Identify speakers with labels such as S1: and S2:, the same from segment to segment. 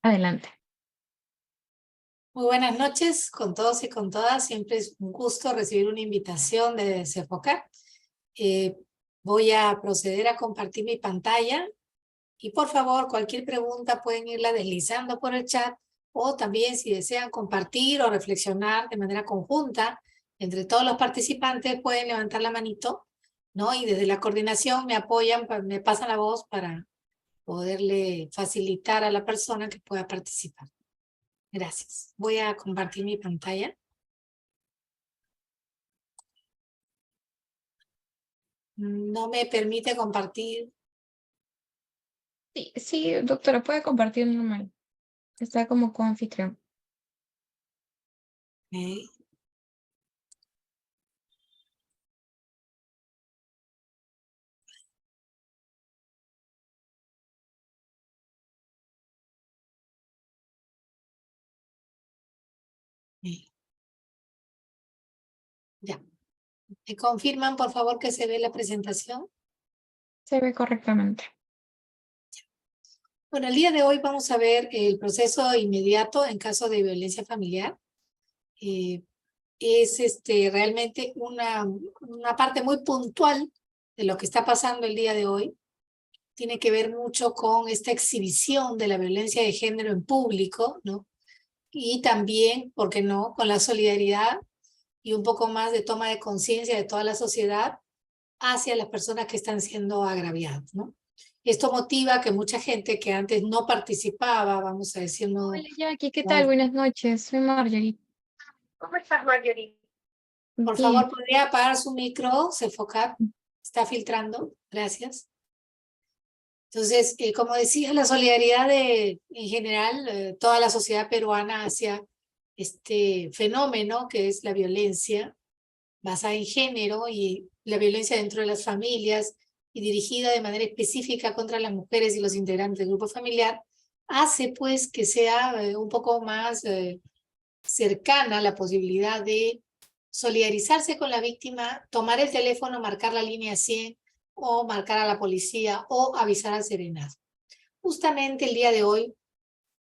S1: Adelante.
S2: Muy buenas noches con todos y con todas. Siempre es un gusto recibir una invitación de CEFOCAT. Voy a proceder a compartir mi pantalla y por favor cualquier pregunta pueden irla deslizando por el chat o también si desean compartir o reflexionar de manera conjunta entre todos los participantes pueden levantar la manito, ¿no? Y desde la coordinación me apoyan, me pasan la voz para poderle facilitar a la persona que pueda participar. Gracias. Voy a compartir mi pantalla. No me permite compartir.
S1: Sí, doctora, puede compartir normal. Está como coanfitrión.
S2: Ok. Ya. ¿Me confirman, por favor, que se ve la presentación?
S1: Se ve correctamente.
S2: Bueno, el día de hoy vamos a ver el proceso inmediato en caso de violencia familiar. Es realmente una parte muy puntual de lo que está pasando el día de hoy. Tiene que ver mucho con esta exhibición de la violencia de género en público, ¿no? Y también, ¿por qué no?, con la solidaridad y un poco más de toma de conciencia de toda la sociedad hacia las personas que están siendo agraviadas, ¿no? Esto motiva que mucha gente que antes no participaba, vamos a decir, no,
S1: Hola, Jackie, ¿qué tal? Buenas noches. Soy Marjorie.
S3: ¿Cómo estás, Marjorie?
S2: por
S1: Bien.
S2: favor, ¿podría apagar su micro? CEFOCAT está filtrando, gracias. Entonces, como decía, la solidaridad en general, toda la sociedad peruana hacia este fenómeno que es la violencia basada en género y la violencia dentro de las familias y dirigida de manera específica contra las mujeres y los integrantes del grupo familiar, hace pues que sea un poco más cercana la posibilidad de solidarizarse con la víctima, tomar el teléfono, marcar la línea 100 o marcar a la policía o avisar al serenazgo. Justamente el día de hoy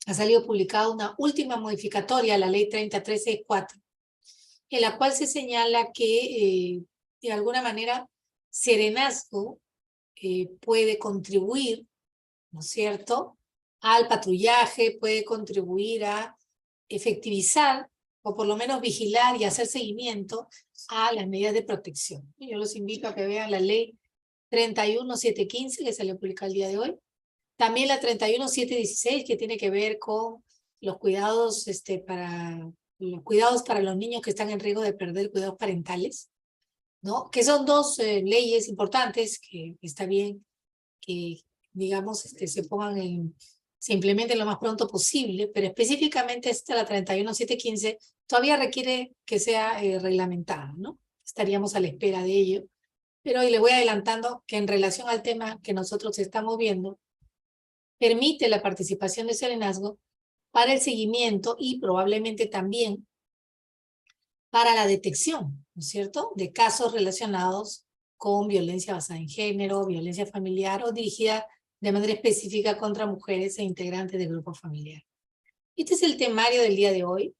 S2: ha salido publicada una última modificatoria a la ley 3013-4, en la cual se señala que de alguna manera serenazgo puede contribuir, ¿no es cierto?, al patrullaje, puede contribuir a efectivizar o por lo menos vigilar y hacer seguimiento a las medidas de protección. Yo los invito a que vean la ley 31715 que salió publicada el día de hoy. También la 31716 que tiene que ver con los cuidados para los niños que están en riesgo de perder cuidados parentales, ¿no? Que son dos leyes importantes que está bien que, digamos, se implementen lo más pronto posible, pero específicamente la 31715 todavía requiere que sea reglamentada, ¿no? Estaríamos a la espera de ello. Pero hoy le voy adelantando que en relación al tema que nosotros estamos viendo, permite la participación de serenazgo para el seguimiento y probablemente también para la detección, ¿no es cierto?, de casos relacionados con violencia basada en género, violencia familiar o dirigida de manera específica contra mujeres e integrantes del grupo familiar. Este es el temario del día de hoy,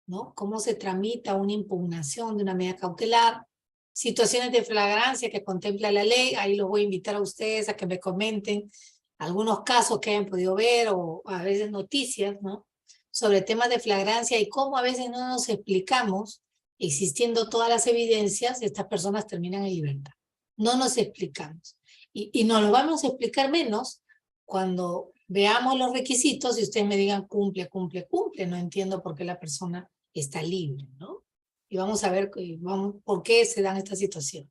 S2: ¿no? Cómo se tramita una impugnación de una medida cautelar, situaciones de flagrancia que contempla la ley. Ahí los voy a invitar a ustedes a que me comenten algunos casos que hayan podido ver o a veces noticias, ¿no?, sobre temas de flagrancia y cómo a veces no nos explicamos, existiendo todas las evidencias, estas personas terminan en libertad. No nos explicamos. Y nos lo vamos a explicar menos cuando veamos los requisitos y ustedes me digan cumple, cumple, cumple. No entiendo por qué la persona está libre, ¿no? Y vamos a ver por qué se dan estas situaciones.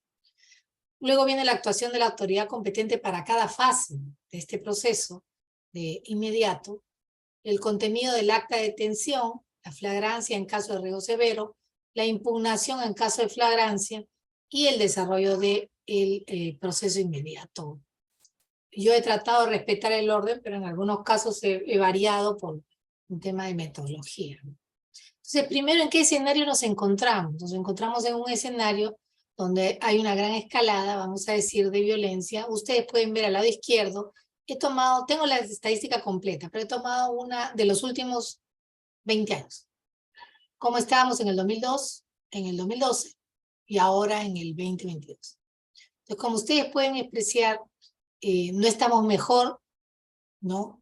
S2: Luego viene la actuación de la autoridad competente para cada fase de este proceso de inmediato, el contenido del acta de detención, la flagrancia en caso de riesgo severo, la impugnación en caso de flagrancia y el desarrollo del proceso inmediato. Yo he tratado de respetar el orden, pero en algunos casos he variado por un tema de metodología. Entonces, primero, ¿en qué escenario nos encontramos? Nos encontramos en un escenario donde hay una gran escalada, vamos a decir, de violencia. Ustedes pueden ver al lado izquierdo tengo la estadística completa, pero he tomado una de los últimos 20 años. Como estábamos en el 2002, en el 2012 y ahora en el 2022. Entonces, como ustedes pueden apreciar, no estamos mejor, ¿no?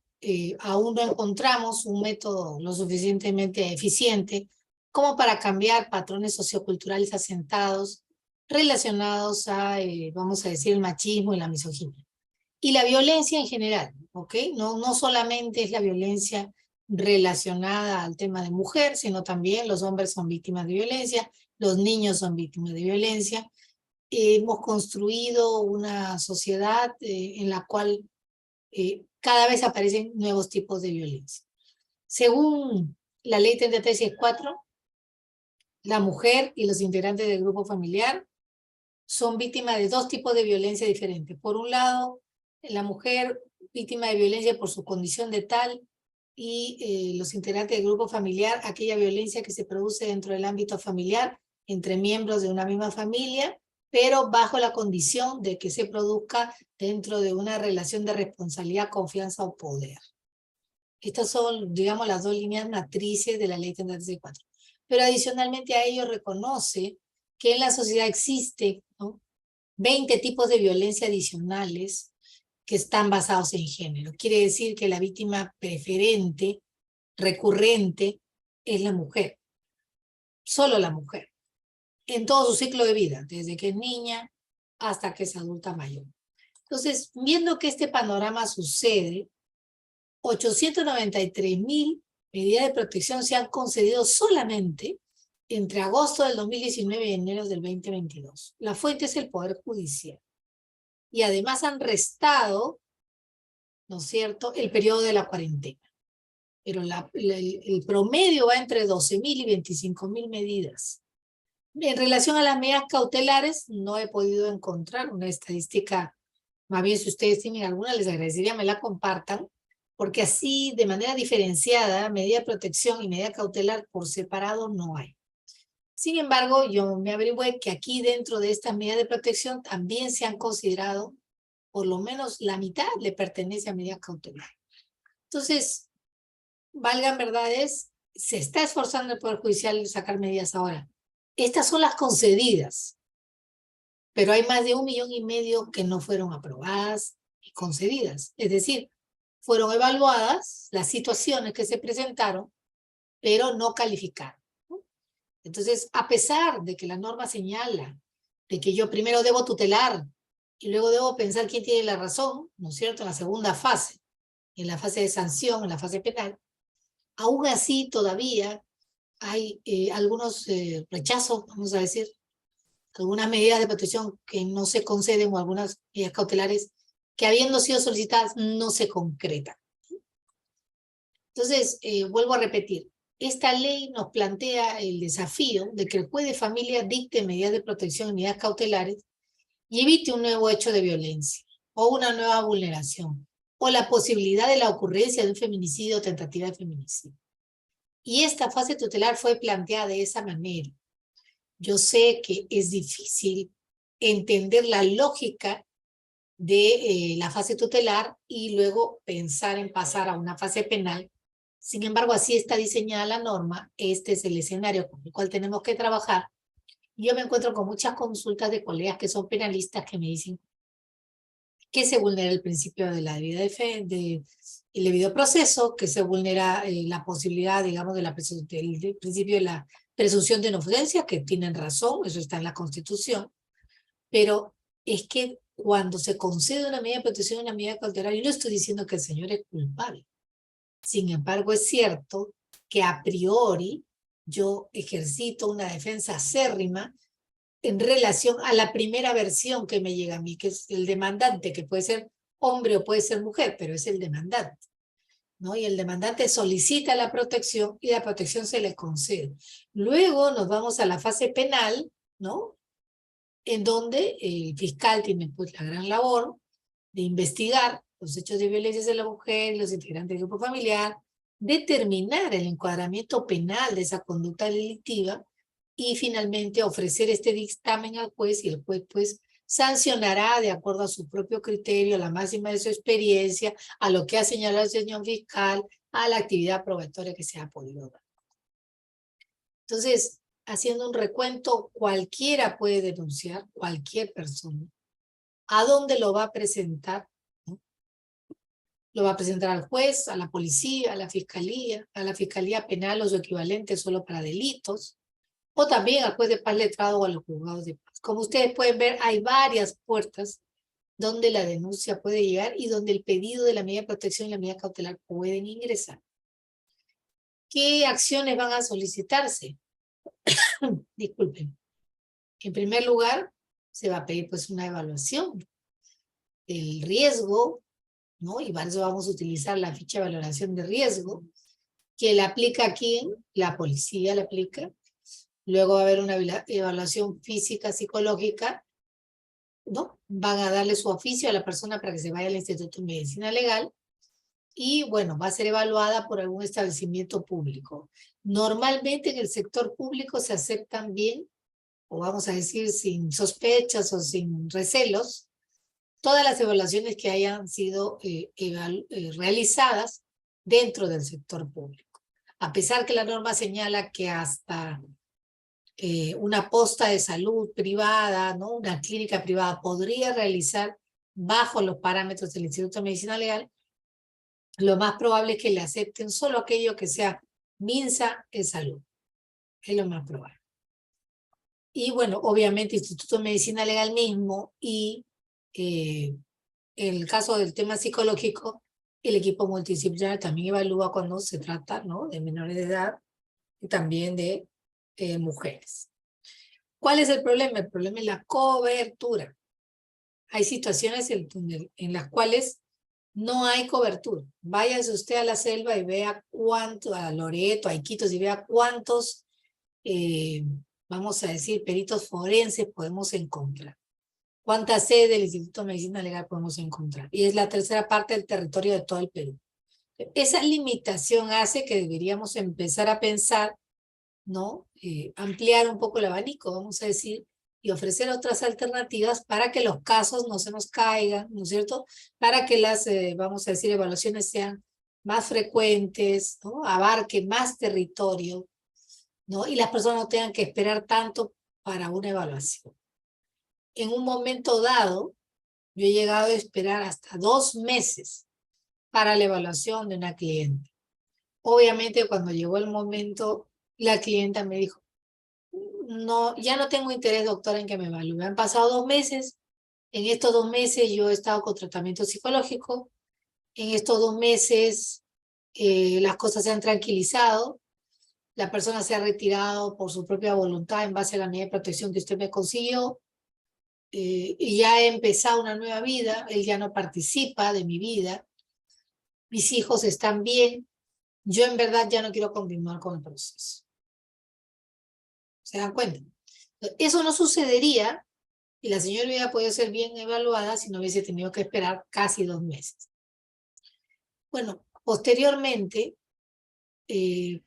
S2: Aún no encontramos un método lo suficientemente eficiente como para cambiar patrones socioculturales asentados relacionados a, vamos a decir, el machismo y la misoginia. Y la violencia en general, ¿ok? No solamente es la violencia relacionada al tema de mujer, sino también los hombres son víctimas de violencia, los niños son víctimas de violencia. Hemos construido una sociedad en la cual cada vez aparecen nuevos tipos de violencia. Según la ley 3364, la mujer y los integrantes del grupo familiar son víctimas de dos tipos de violencia diferentes. Por un lado, la mujer víctima de violencia por su condición de tal y los integrantes del grupo familiar, aquella violencia que se produce dentro del ámbito familiar entre miembros de una misma familia, pero bajo la condición de que se produzca dentro de una relación de responsabilidad, confianza o poder. Estas son, digamos, las dos líneas matrices de la ley 3364. Pero adicionalmente a ello reconoce que en la sociedad existe, ¿no?, 20 tipos de violencia adicionales que están basados en género. Quiere decir que la víctima preferente, recurrente, es la mujer. Solo la mujer. En todo su ciclo de vida, desde que es niña hasta que es adulta mayor. Entonces, viendo que este panorama sucede, 893.000 medidas de protección se han concedido solamente entre agosto del 2019 y enero del 2022. La fuente es el Poder Judicial. Y además han restado, ¿no es cierto?, el periodo de la cuarentena. Pero el promedio va entre 12.000 y 25.000 medidas. En relación a las medidas cautelares, no he podido encontrar una estadística. Más bien, si ustedes tienen alguna, les agradecería me la compartan, porque así, de manera diferenciada, medida de protección y medida cautelar por separado no hay. Sin embargo, yo me averigüé que aquí dentro de estas medidas de protección también se han considerado, por lo menos la mitad le pertenece a medida cautelar. Entonces, valgan verdades, se está esforzando el Poder Judicial en sacar medidas ahora. Estas son las concedidas, pero hay más de 1,5 millones que no fueron aprobadas y concedidas. Es decir, fueron evaluadas las situaciones que se presentaron, pero no calificaron. Entonces, a pesar de que la norma señala de que yo primero debo tutelar y luego debo pensar quién tiene la razón, ¿no es cierto?, en la segunda fase, en la fase de sanción, en la fase penal, aún así todavía hay algunos rechazos, vamos a decir, algunas medidas de protección que no se conceden o algunas medidas cautelares que habiendo sido solicitadas no se concretan. Entonces, vuelvo a repetir, esta ley nos plantea el desafío de que el juez de familia dicte medidas de protección y medidas cautelares y evite un nuevo hecho de violencia o una nueva vulneración o la posibilidad de la ocurrencia de un feminicidio o tentativa de feminicidio. Y esta fase tutelar fue planteada de esa manera. Yo sé que es difícil entender la lógica de la fase tutelar y luego pensar en pasar a una fase penal. Sin embargo, así está diseñada la norma. Este es el escenario con el cual tenemos que trabajar. Yo me encuentro con muchas consultas de colegas que son penalistas que me dicen que se vulnera el principio de la debida el debido proceso, que se vulnera la posibilidad, digamos, del principio de la presunción de inocencia, que tienen razón, eso está en la Constitución, pero es que cuando se concede una medida de protección y una medida cautelar, yo no estoy diciendo que el señor es culpable. Sin embargo, es cierto que a priori yo ejercito una defensa acérrima en relación a la primera versión que me llega a mí, que es el demandante, que puede ser hombre o puede ser mujer, pero es el demandante, ¿no? Y el demandante solicita la protección y la protección se le concede. Luego nos vamos a la fase penal, ¿no?, en donde el fiscal tiene pues la gran labor de investigar los hechos de violencia de la mujer y los integrantes del grupo familiar, determinar el encuadramiento penal de esa conducta delictiva y finalmente ofrecer este dictamen al juez y el juez pues sancionará de acuerdo a su propio criterio, a la máxima de su experiencia, a lo que ha señalado el señor fiscal, a la actividad probatoria que se ha podido dar. Entonces, haciendo un recuento, cualquiera puede denunciar, cualquier persona. ¿A dónde lo va a presentar? ¿No? Lo va a presentar al juez, a la policía, a la fiscalía penal o su equivalente solo para delitos, o también al juez de paz letrado o a los juzgados de paz. Como ustedes pueden ver, hay varias puertas donde la denuncia puede llegar y donde el pedido de la medida de protección y la medida cautelar pueden ingresar. ¿Qué acciones van a solicitarse? Disculpen. En primer lugar, se va a pedir pues una evaluación del riesgo, ¿no? Y para eso vamos a utilizar la ficha de valoración de riesgo, que la aplica aquí, la policía la aplica. Luego va a haber una evaluación física, psicológica, ¿no? Van a darle su oficio a la persona para que se vaya al Instituto de Medicina Legal y, bueno, va a ser evaluada por algún establecimiento público. Normalmente en el sector público se aceptan bien, o vamos a decir sin sospechas o sin recelos, todas las evaluaciones que hayan sido realizadas dentro del sector público. A pesar que la norma señala que hasta una posta de salud privada, ¿no? Una clínica privada podría realizar bajo los parámetros del Instituto de Medicina Legal, lo más probable es que le acepten solo aquello que sea MINSA en salud. Es lo más probable. Y bueno, obviamente Instituto de Medicina Legal mismo y en el caso del tema psicológico, el equipo multidisciplinar también evalúa cuando se trata, ¿no? De menores de edad y también de mujeres. ¿Cuál es el problema? El problema es la cobertura. Hay situaciones en las cuales no hay cobertura. Váyase usted a la selva y vea cuánto, a Loreto, a Iquitos, y vea cuántos, vamos a decir, peritos forenses podemos encontrar. ¿Cuántas sedes del Instituto de Medicina Legal podemos encontrar? Y es la tercera parte del territorio de todo el Perú. Esa limitación hace que deberíamos empezar a pensar, ¿no? Ampliar un poco el abanico, vamos a decir, y ofrecer otras alternativas para que los casos no se nos caigan, ¿no es cierto? Para que las, vamos a decir, evaluaciones sean más frecuentes, ¿no? Abarquen más territorio, ¿no? Y las personas no tengan que esperar tanto para una evaluación. En un momento dado, yo he llegado a esperar hasta 2 meses para la evaluación de una cliente. Obviamente, cuando llegó el momento, la clienta me dijo, no, ya no tengo interés, doctora, en que me evalúe. Han pasado 2 meses. En estos 2 meses yo he estado con tratamiento psicológico. En estos 2 meses las cosas se han tranquilizado. La persona se ha retirado por su propia voluntad en base a la medida de protección que usted me consiguió. Y ya he empezado una nueva vida. Él ya no participa de mi vida. Mis hijos están bien. Yo en verdad ya no quiero continuar con el proceso. ¿Se dan cuenta? Eso no sucedería y la señora hubiera podido ser bien evaluada si no hubiese tenido que esperar casi 2 meses. Bueno, posteriormente, y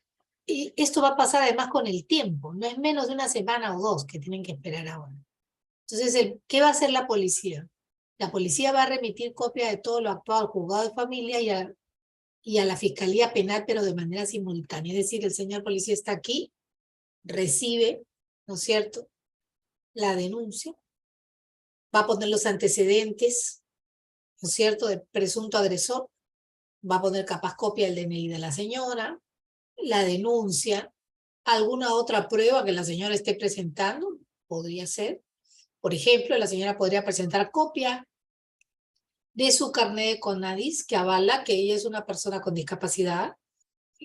S2: esto va a pasar además con el tiempo, no es menos de 1 semana o 2 que tienen que esperar ahora. Entonces, ¿qué va a hacer la policía? La policía va a remitir copia de todo lo actuado al juzgado de familia y a la fiscalía penal, pero de manera simultánea. Es decir, el señor policía está aquí, recibe, ¿no es cierto?, la denuncia, va a poner los antecedentes, ¿no es cierto?, del presunto agresor, va a poner capaz copia del DNI de la señora, la denuncia, alguna otra prueba que la señora esté presentando, podría ser. Por ejemplo, la señora podría presentar copia de su carnet de CONADIS que avala que ella es una persona con discapacidad,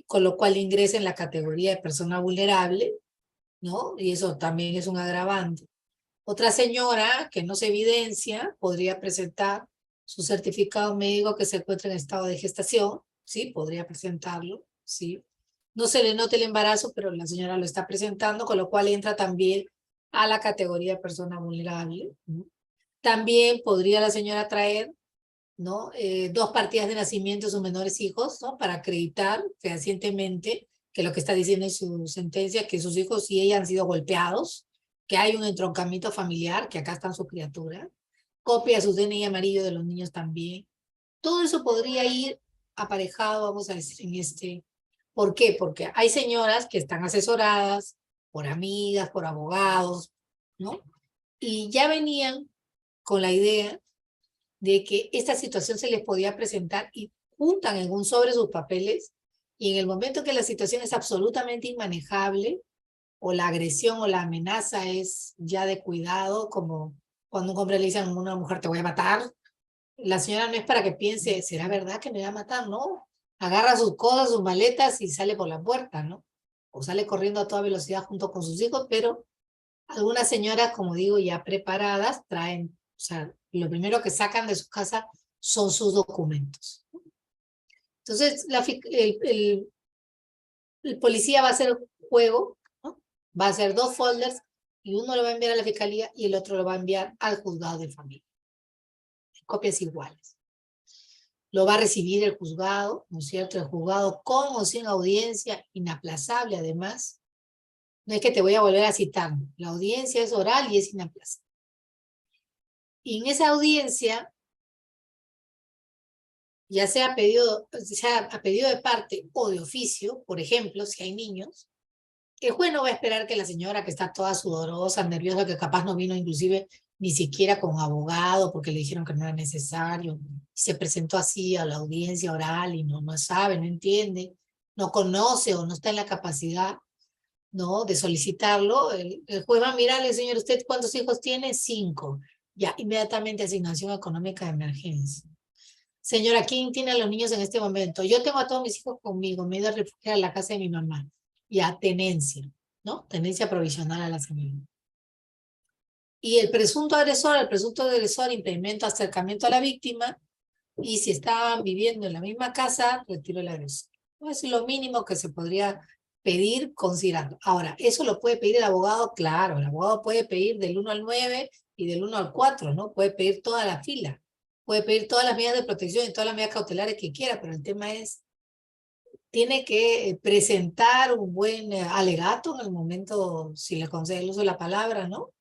S2: con lo cual ingresa en la categoría de persona vulnerable, ¿no? Y eso también es un agravante. Otra señora que no se evidencia podría presentar su certificado médico que se encuentra en estado de gestación, ¿sí? Podría presentarlo, ¿sí? No se le nota el embarazo, pero la señora lo está presentando, con lo cual entra también a la categoría de persona vulnerable, ¿no? También podría la señora traer, ¿no? 2 partidas de nacimiento de sus menores hijos, ¿no? Para acreditar fehacientemente que lo que está diciendo en su sentencia, que sus hijos y ella han sido golpeados, que hay un entroncamiento familiar, que acá están sus criaturas, copia de su DNI amarillo de los niños también. Todo eso podría ir aparejado, vamos a decir, en este. ¿Por qué? Porque hay señoras que están asesoradas por amigas, por abogados, ¿no? Y ya venían con la idea de que esta situación se les podía presentar y juntan en un sobre sus papeles y en el momento que la situación es absolutamente inmanejable o la agresión o la amenaza es ya de cuidado, como cuando un hombre le dice a una mujer te voy a matar, la señora no es para que piense, ¿será verdad que me va a matar? No, agarra sus cosas, sus maletas y sale por la puerta, ¿no? O sale corriendo a toda velocidad junto con sus hijos, pero algunas señoras, como digo, ya preparadas, traen, o sea, lo primero que sacan de su casa son sus documentos. Entonces, el policía va a hacer un juego, ¿no? Va a hacer 2 folders y uno lo va a enviar a la fiscalía y el otro lo va a enviar al juzgado de familia. Copias iguales. Lo va a recibir el juzgado, ¿no es cierto? El juzgado con o sin audiencia, inaplazable además. No es que te voy a volver a citar, la audiencia es oral y es inaplazable. Y en esa audiencia, ya sea a pedido de parte o de oficio, por ejemplo, si hay niños, el juez no va a esperar que la señora que está toda sudorosa, nerviosa, que capaz no vino inclusive ni siquiera con abogado porque le dijeron que no era necesario, se presentó así a la audiencia oral y no sabe, no entiende, no conoce o no está en la capacidad, ¿no?, de solicitarlo. El juez va a mirarle, señor, ¿usted cuántos hijos tiene? 5. Ya, inmediatamente asignación económica de emergencia. Señora, ¿quién tiene a los niños en este momento? Yo tengo a todos mis hijos conmigo, me he ido a refugiar a la casa de mi mamá. Ya, tenencia, ¿no? Tenencia provisional a la señora. Y el presunto agresor implementa acercamiento a la víctima y si estaban viviendo en la misma casa, retiro el agresor. Es lo mínimo que se podría pedir considerando. Ahora, ¿eso lo puede pedir el abogado? Claro, el abogado puede pedir del 1 al 9 y del 1 al 4, ¿no? Puede pedir toda la fila. Puede pedir todas las medidas de protección y todas las medidas cautelares que quiera, pero el tema es, tiene que presentar un buen alegato en el momento, si le concede el uso de la palabra, ¿no?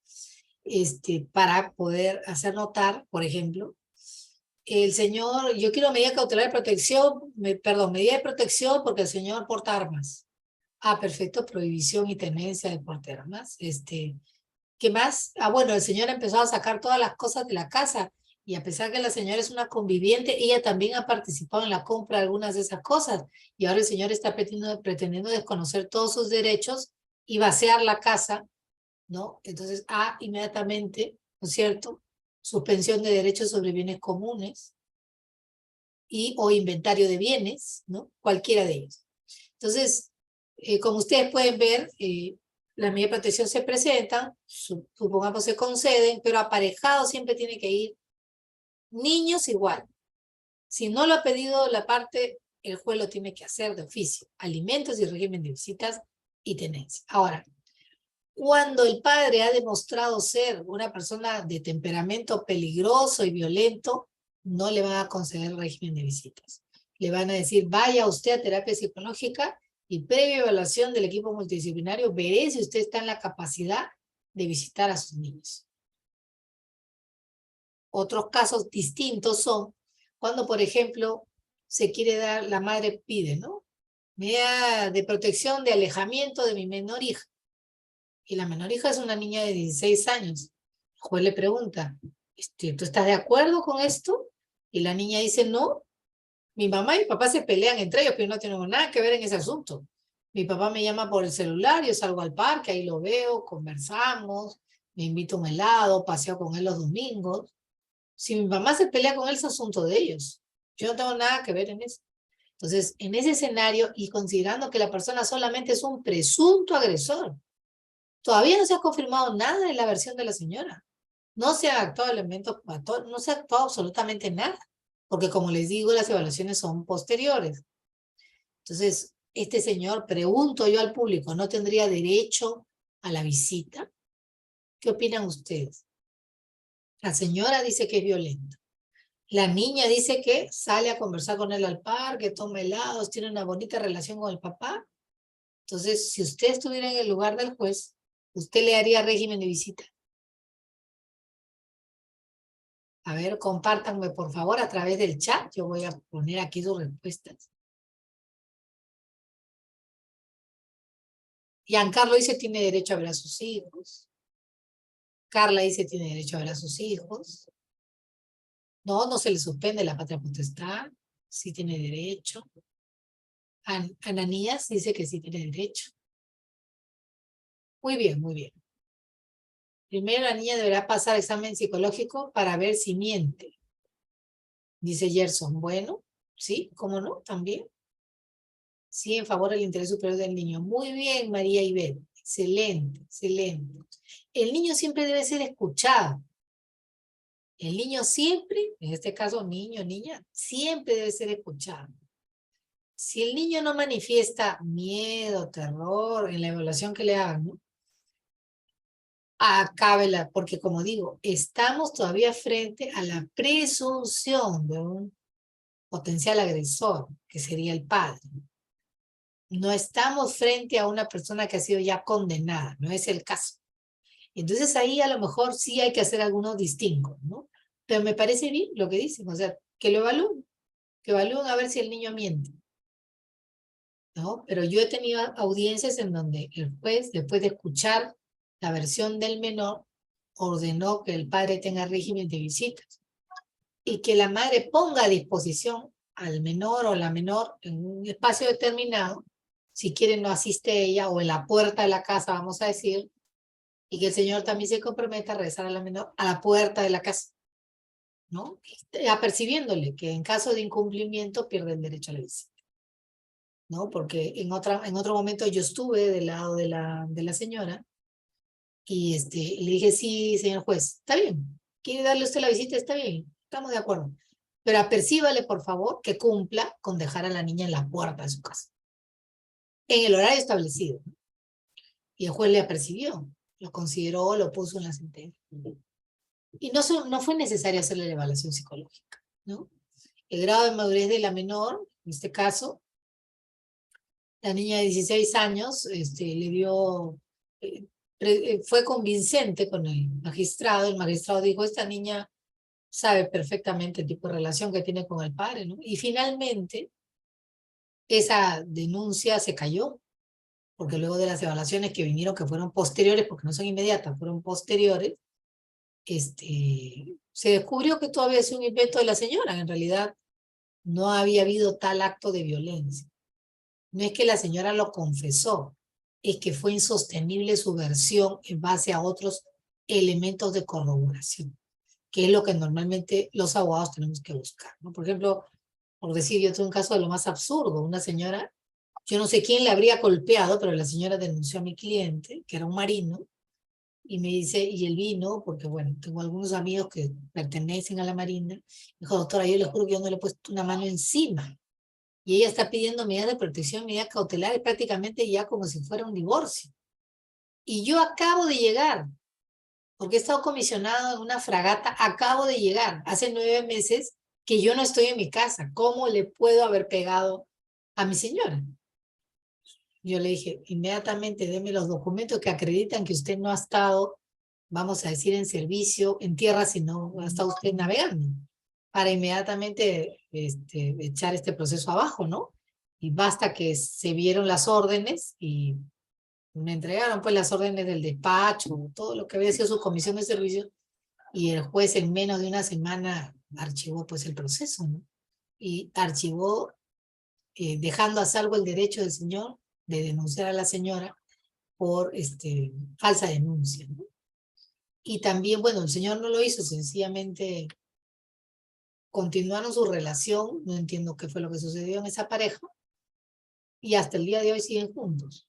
S2: Para poder hacer notar, por ejemplo, el señor, yo quiero medida cautelar de protección, medida de protección porque el señor porta armas. Ah, perfecto, prohibición y tenencia de portar armas. ¿Qué más? Ah, bueno, el señor empezó a sacar todas las cosas de la casa y a pesar que la señora es una conviviente, ella también ha participado en la compra de algunas de esas cosas y ahora el señor está pretendiendo desconocer todos sus derechos y vaciar la casa, ¿no? Entonces, inmediatamente, ¿no es cierto?, suspensión de derechos sobre bienes comunes o inventario de bienes, ¿no? Cualquiera de ellos. Entonces, como ustedes pueden ver, las medidas de protección se presentan, supongamos se conceden, pero aparejado siempre tiene que ir niños igual. Si no lo ha pedido la parte, el juez lo tiene que hacer de oficio. Alimentos y régimen de visitas y tenencia. Ahora, cuando el padre ha demostrado ser una persona de temperamento peligroso y violento, no le van a conceder el régimen de visitas. Le van a decir, vaya usted a terapia psicológica y previa evaluación del equipo multidisciplinario, veré si usted está en la capacidad de visitar a sus niños. Otros casos distintos son cuando, por ejemplo, se quiere dar, la madre pide, ¿no?, medida de protección de alejamiento de mi menor hija. Y la menor hija es una niña de 16 años. El juez le pregunta, ¿tú estás de acuerdo con esto? Y la niña dice, no, mi mamá y mi papá se pelean entre ellos, pero no tengo nada que ver en ese asunto. Mi papá me llama por el celular, yo salgo al parque, ahí lo veo, conversamos, me invito a un helado, paseo con él los domingos. Si mi mamá se pelea con él, es asunto de ellos. Yo no tengo nada que ver en eso. Entonces, en ese escenario, y considerando que la persona solamente es un presunto agresor, todavía no se ha confirmado nada en la versión de la señora. No se ha actuado elementos, no se ha actuado absolutamente nada, porque como les digo, las evaluaciones son posteriores. Entonces, este señor, pregunto yo al público, ¿no tendría derecho a la visita? ¿Qué opinan ustedes? La señora dice que es violenta. La niña dice que sale a conversar con él al parque, toma helados, tiene una bonita relación con el papá. Entonces, si usted estuviera en el lugar del juez, ¿Usted le haría régimen de visita? A ver, compártanme por favor a través del chat. Yo voy a poner aquí sus respuestas. Giancarlo dice tiene derecho a ver a sus hijos. Carla dice tiene derecho a ver a sus hijos. No, no se le suspende la patria potestad. Sí tiene derecho. Ananías dice que sí tiene derecho. Muy bien, muy bien. Primero la niña deberá pasar examen psicológico para ver si miente. Dice Gerson, bueno, sí, ¿cómo no? También. Sí, en favor del interés superior del niño. Muy bien, María Ibet. Excelente, excelente. El niño siempre debe ser escuchado. El niño siempre, en este caso niño, niña, siempre debe ser escuchado. Si el niño no manifiesta miedo, terror en la evaluación que le hagan, ¿no? Acábela, porque como digo, estamos todavía frente a la presunción de un potencial agresor, que sería el padre. No estamos frente a una persona que ha sido ya condenada, no es el caso. Entonces ahí a lo mejor sí hay que hacer algunos distingos, ¿no? Pero me parece bien lo que dicen, o sea, que lo evalúen a ver si el niño miente, ¿no? Pero yo he tenido audiencias en donde el juez, después de escuchar la versión del menor, ordenó que el padre tenga régimen de visitas y que la madre ponga a disposición al menor o la menor en un espacio determinado, si quiere no asiste ella, o en la puerta de la casa, vamos a decir, y que el señor también se comprometa a regresar a la menor a la puerta de la casa, ¿no? Apercibiéndole que en caso de incumplimiento pierde el derecho a la visita, ¿no? Porque en otro momento yo estuve del lado de la señora y le dije, sí, señor juez, está bien, quiere darle usted la visita, está bien, estamos de acuerdo, pero apercíbale, por favor, que cumpla con dejar a la niña en la puerta de su casa, en el horario establecido. Y el juez le apercibió, lo consideró, lo puso en la sentencia. Y no fue necesario hacerle la evaluación psicológica, ¿no? El grado de madurez de la menor, en este caso, la niña de 16 años, le dio, fue convincente con el magistrado dijo, esta niña sabe perfectamente el tipo de relación que tiene con el padre, ¿no? Y finalmente, esa denuncia se cayó, porque luego de las evaluaciones que vinieron, que fueron posteriores, porque no son inmediatas, fueron posteriores, se descubrió que todo había sido un invento de la señora, en realidad no había habido tal acto de violencia. No es que la señora lo confesó, es que fue insostenible su versión en base a otros elementos de corroboración, que es lo que normalmente los abogados tenemos que buscar, ¿no? Por ejemplo, por decir, yo tuve un caso de lo más absurdo, una señora, yo no sé quién le habría golpeado, pero la señora denunció a mi cliente, que era un marino, y me dice, y él vino, porque bueno, tengo algunos amigos que pertenecen a la Marina, me dijo, doctora, yo le juro que yo no le he puesto una mano encima, y ella está pidiendo medidas de protección, medidas cautelares, prácticamente ya como si fuera un divorcio. Y yo acabo de llegar, porque he estado comisionado en una fragata, acabo de llegar, hace 9 meses que yo no estoy en mi casa, ¿cómo le puedo haber pegado a mi señora? Yo le dije, inmediatamente deme los documentos que acreditan que usted no ha estado, vamos a decir, en servicio en tierra, sino ha estado usted navegando, para inmediatamente echar este proceso abajo, ¿no? Y basta que se vieron las órdenes y me entregaron pues las órdenes del despacho, todo lo que había sido su comisión de servicio, y el juez en menos de una semana archivó pues el proceso, ¿no? Y archivó dejando a salvo el derecho del señor de denunciar a la señora por falsa denuncia, ¿no? Y también, bueno, el señor no lo hizo, sencillamente continuaron su relación, no entiendo qué fue lo que sucedió en esa pareja, y hasta el día de hoy siguen juntos.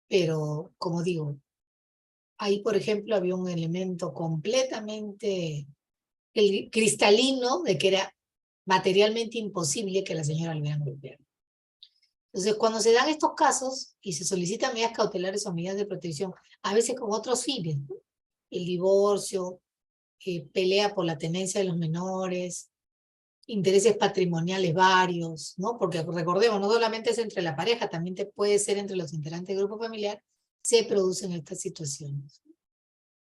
S2: Pero, como digo, ahí, por ejemplo, había un elemento completamente cristalino de que era materialmente imposible que la señora le hubieran golpeado. Entonces, cuando se dan estos casos y se solicitan medidas cautelares o medidas de protección, a veces con otros fines, ¿no? El divorcio, pelea por la tenencia de los menores, intereses patrimoniales varios, ¿no? Porque recordemos, no solamente es entre la pareja, también puede ser entre los integrantes del grupo familiar, se producen estas situaciones.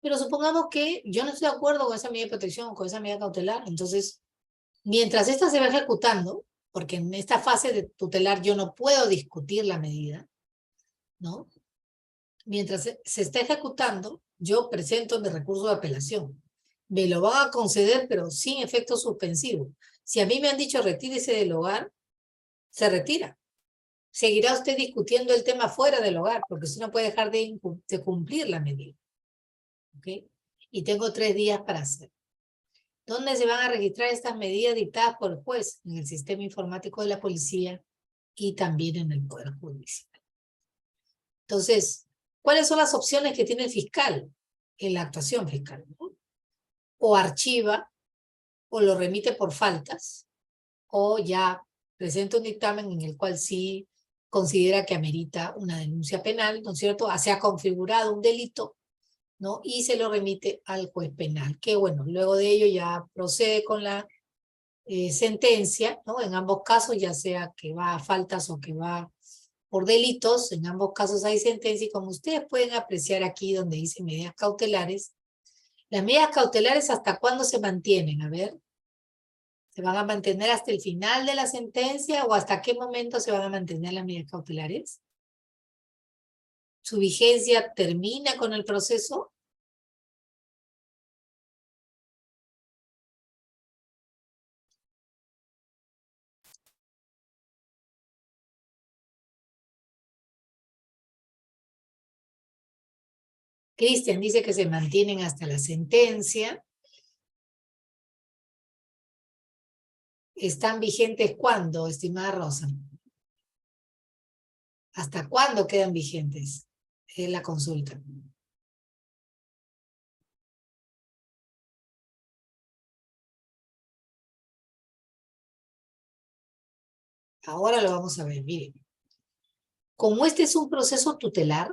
S2: Pero supongamos que yo no estoy de acuerdo con esa medida de protección o con esa medida cautelar, entonces, mientras esta se va ejecutando, porque en esta fase de tutelar yo no puedo discutir la medida, ¿no? Mientras se está ejecutando, yo presento mi recurso de apelación. Me lo van a conceder, pero sin efecto suspensivo. Si a mí me han dicho retírese del hogar, se retira. Seguirá usted discutiendo el tema fuera del hogar, porque usted no puede dejar de cumplir la medida. ¿Ok? Y tengo 3 días para hacer. ¿Dónde se van a registrar estas medidas dictadas por el juez? En el sistema informático de la policía y también en el Poder Judicial. Entonces, ¿cuáles son las opciones que tiene el fiscal en la actuación fiscal? ¿No? O archiva, o lo remite por faltas, o ya presenta un dictamen en el cual sí considera que amerita una denuncia penal, ¿no es cierto? Se ha configurado un delito, ¿no? Y se lo remite al juez penal, que bueno, luego de ello ya procede con la sentencia, ¿no? En ambos casos, ya sea que va a faltas o que va por delitos, en ambos casos hay sentencia, y como ustedes pueden apreciar aquí donde dice medidas cautelares, las medidas cautelares ¿hasta cuándo se mantienen? A ver, ¿se van a mantener hasta el final de la sentencia o hasta qué momento se van a mantener las medidas cautelares? ¿Su vigencia termina con el proceso? Cristian dice que se mantienen hasta la sentencia. ¿Están vigentes cuándo, estimada Rosa? ¿Hasta cuándo quedan vigentes? Es la consulta. Ahora lo vamos a ver, miren. Como este es un proceso tutelar,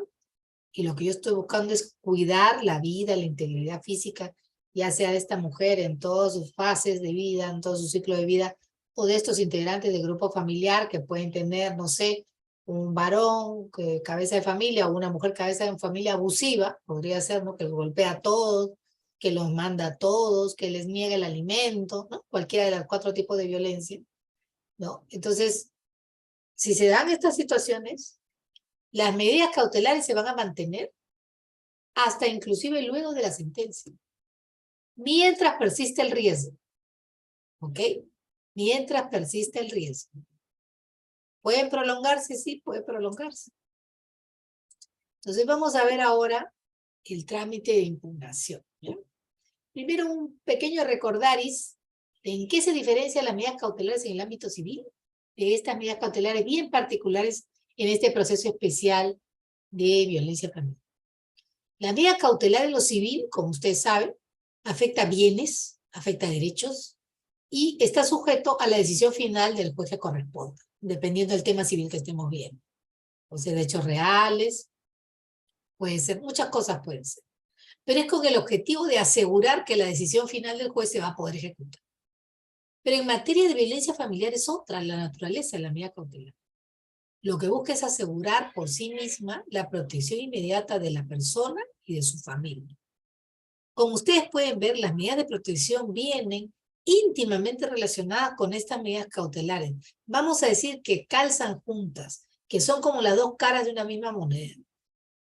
S2: y lo que yo estoy buscando es cuidar la vida, la integridad física, ya sea de esta mujer en todas sus fases de vida, en todo su ciclo de vida, o de estos integrantes del grupo familiar que pueden tener, no sé, un varón cabeza de familia o una mujer cabeza de familia abusiva, podría ser, ¿no? Que los golpea a todos, que los manda a todos, que les niega el alimento, ¿no? Cualquiera de los 4 tipos de violencia, ¿no? Entonces, si se dan estas situaciones, las medidas cautelares se van a mantener hasta inclusive luego de la sentencia, mientras persiste el riesgo, ¿ok? Mientras persiste el riesgo. ¿Pueden prolongarse? Sí, puede prolongarse. Entonces vamos a ver ahora el trámite de impugnación, ¿ya? Primero un pequeño recordaris de en qué se diferencian las medidas cautelares en el ámbito civil de estas medidas cautelares bien particulares en este proceso especial de violencia familiar. La medida cautelar en lo civil, como ustedes saben, afecta bienes, afecta derechos y está sujeto a la decisión final del juez que corresponda, dependiendo del tema civil que estemos viendo. Pueden ser hechos reales, pueden ser, muchas cosas pueden ser. Pero es con el objetivo de asegurar que la decisión final del juez se va a poder ejecutar. Pero en materia de violencia familiar es otra la naturaleza de la medida cautelar. Lo que busca es asegurar por sí misma la protección inmediata de la persona y de su familia. Como ustedes pueden ver, las medidas de protección vienen íntimamente relacionadas con estas medidas cautelares. Vamos a decir que calzan juntas, que son como las 2 caras de una misma moneda.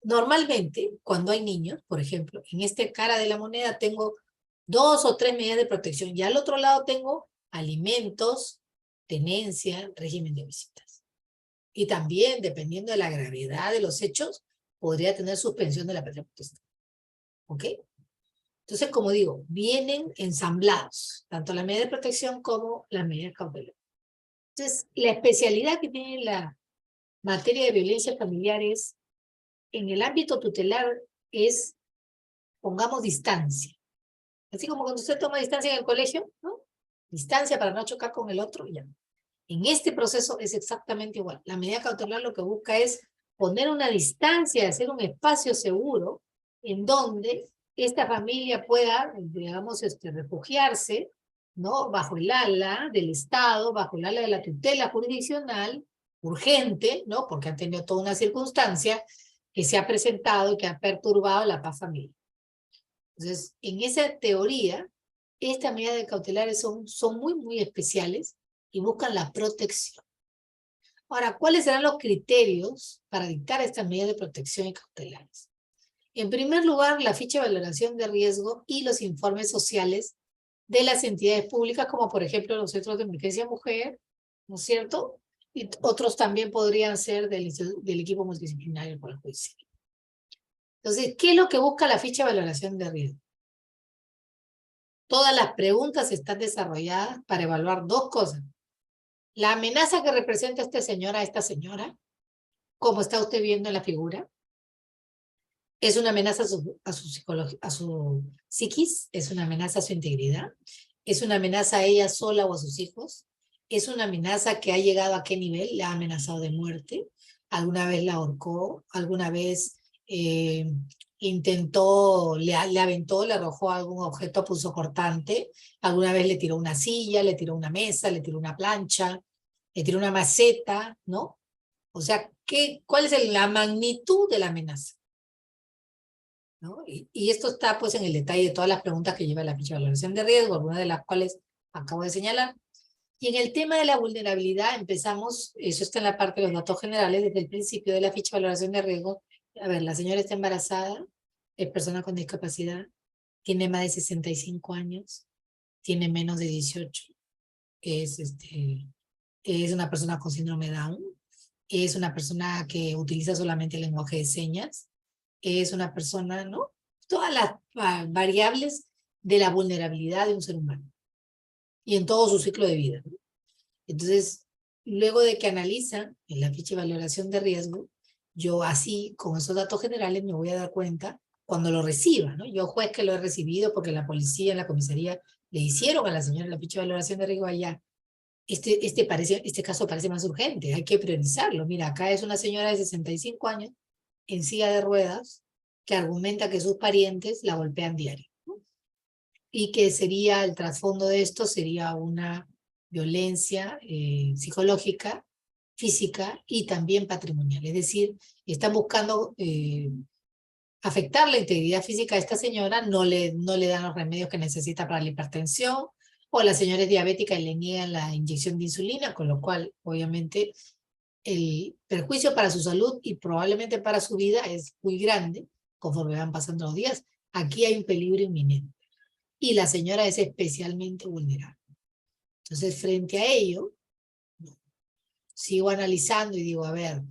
S2: Normalmente, cuando hay niños, por ejemplo, en esta cara de la moneda tengo 2 o 3 medidas de protección y al otro lado tengo alimentos, tenencia, régimen de visitas. Y también, dependiendo de la gravedad de los hechos, podría tener suspensión de la patria potestad. ¿Ok? Entonces, como digo, vienen ensamblados, tanto la medida de protección como las medidas cautelares. Entonces, la especialidad que tiene la materia de violencia familiar es, en el ámbito tutelar, es, pongamos distancia. Así como cuando usted toma distancia en el colegio, ¿no? Distancia para no chocar con el otro, ya. En este proceso es exactamente igual. La medida cautelar lo que busca es poner una distancia, hacer un espacio seguro en donde esta familia pueda, digamos, refugiarse, ¿no? Bajo el ala del Estado, bajo el ala de la tutela jurisdiccional, urgente, ¿no? Porque han tenido toda una circunstancia que se ha presentado y que ha perturbado la paz familiar. Entonces, en esa teoría, estas medidas cautelares son muy, muy especiales y buscan la protección. Ahora, ¿cuáles serán los criterios para dictar estas medidas de protección y cautelares? En primer lugar, la ficha de valoración de riesgo y los informes sociales de las entidades públicas, como por ejemplo los centros de emergencia mujer, ¿no es cierto? Y otros también podrían ser del equipo multidisciplinario del Poder Judicial. Entonces, ¿qué es lo que busca la ficha de valoración de riesgo? Todas las preguntas están desarrolladas para evaluar dos cosas. La amenaza que representa este señor a esta señora, como está usted viendo en la figura, es una amenaza a su psicología, a su psiquis, es una amenaza a su integridad, es una amenaza a ella sola o a sus hijos, es una amenaza que ha llegado a qué nivel, le ha amenazado de muerte, alguna vez la ahorcó, alguna vez intentó, le aventó, le arrojó algún objeto punzocortante, alguna vez le tiró una silla, le tiró una mesa, le tiró una plancha, le tiró una maceta, ¿no? O sea, ¿cuál es la magnitud de la amenaza? ¿No? Y esto está pues en el detalle de todas las preguntas que lleva la ficha de valoración de riesgo, algunas de las cuales acabo de señalar. Y en el tema de la vulnerabilidad empezamos, eso está en la parte de los datos generales, desde el principio de la ficha de valoración de riesgo. A ver, la señora está embarazada, es persona con discapacidad, tiene más de 65 años, tiene menos de 18, es una persona con síndrome Down, es una persona que utiliza solamente el lenguaje de señas, es una persona, ¿no? Todas las variables de la vulnerabilidad de un ser humano y en todo su ciclo de vida, ¿no? Entonces, luego de que analizan en la ficha de valoración de riesgo, yo así, con esos datos generales, me voy a dar cuenta cuando lo reciba, ¿no? Yo, juez, que lo he recibido porque la policía en la comisaría le hicieron a la señora la ficha de valoración de riesgo allá. Este caso parece más urgente, hay que priorizarlo. Mira, acá es una señora de 65 años en silla de ruedas que argumenta que sus parientes la golpean diario, ¿no? Y que sería, el trasfondo de esto sería una violencia psicológica, física y también patrimonial. Es decir, están buscando afectar la integridad física de esta señora, no le dan los remedios que necesita para la hipertensión, o la señora es diabética y le niegan la inyección de insulina, con lo cual, obviamente, el perjuicio para su salud y probablemente para su vida es muy grande conforme van pasando los días. Aquí hay un peligro inminente y la señora es especialmente vulnerable. Entonces, frente a ello, sigo analizando y digo, a ver,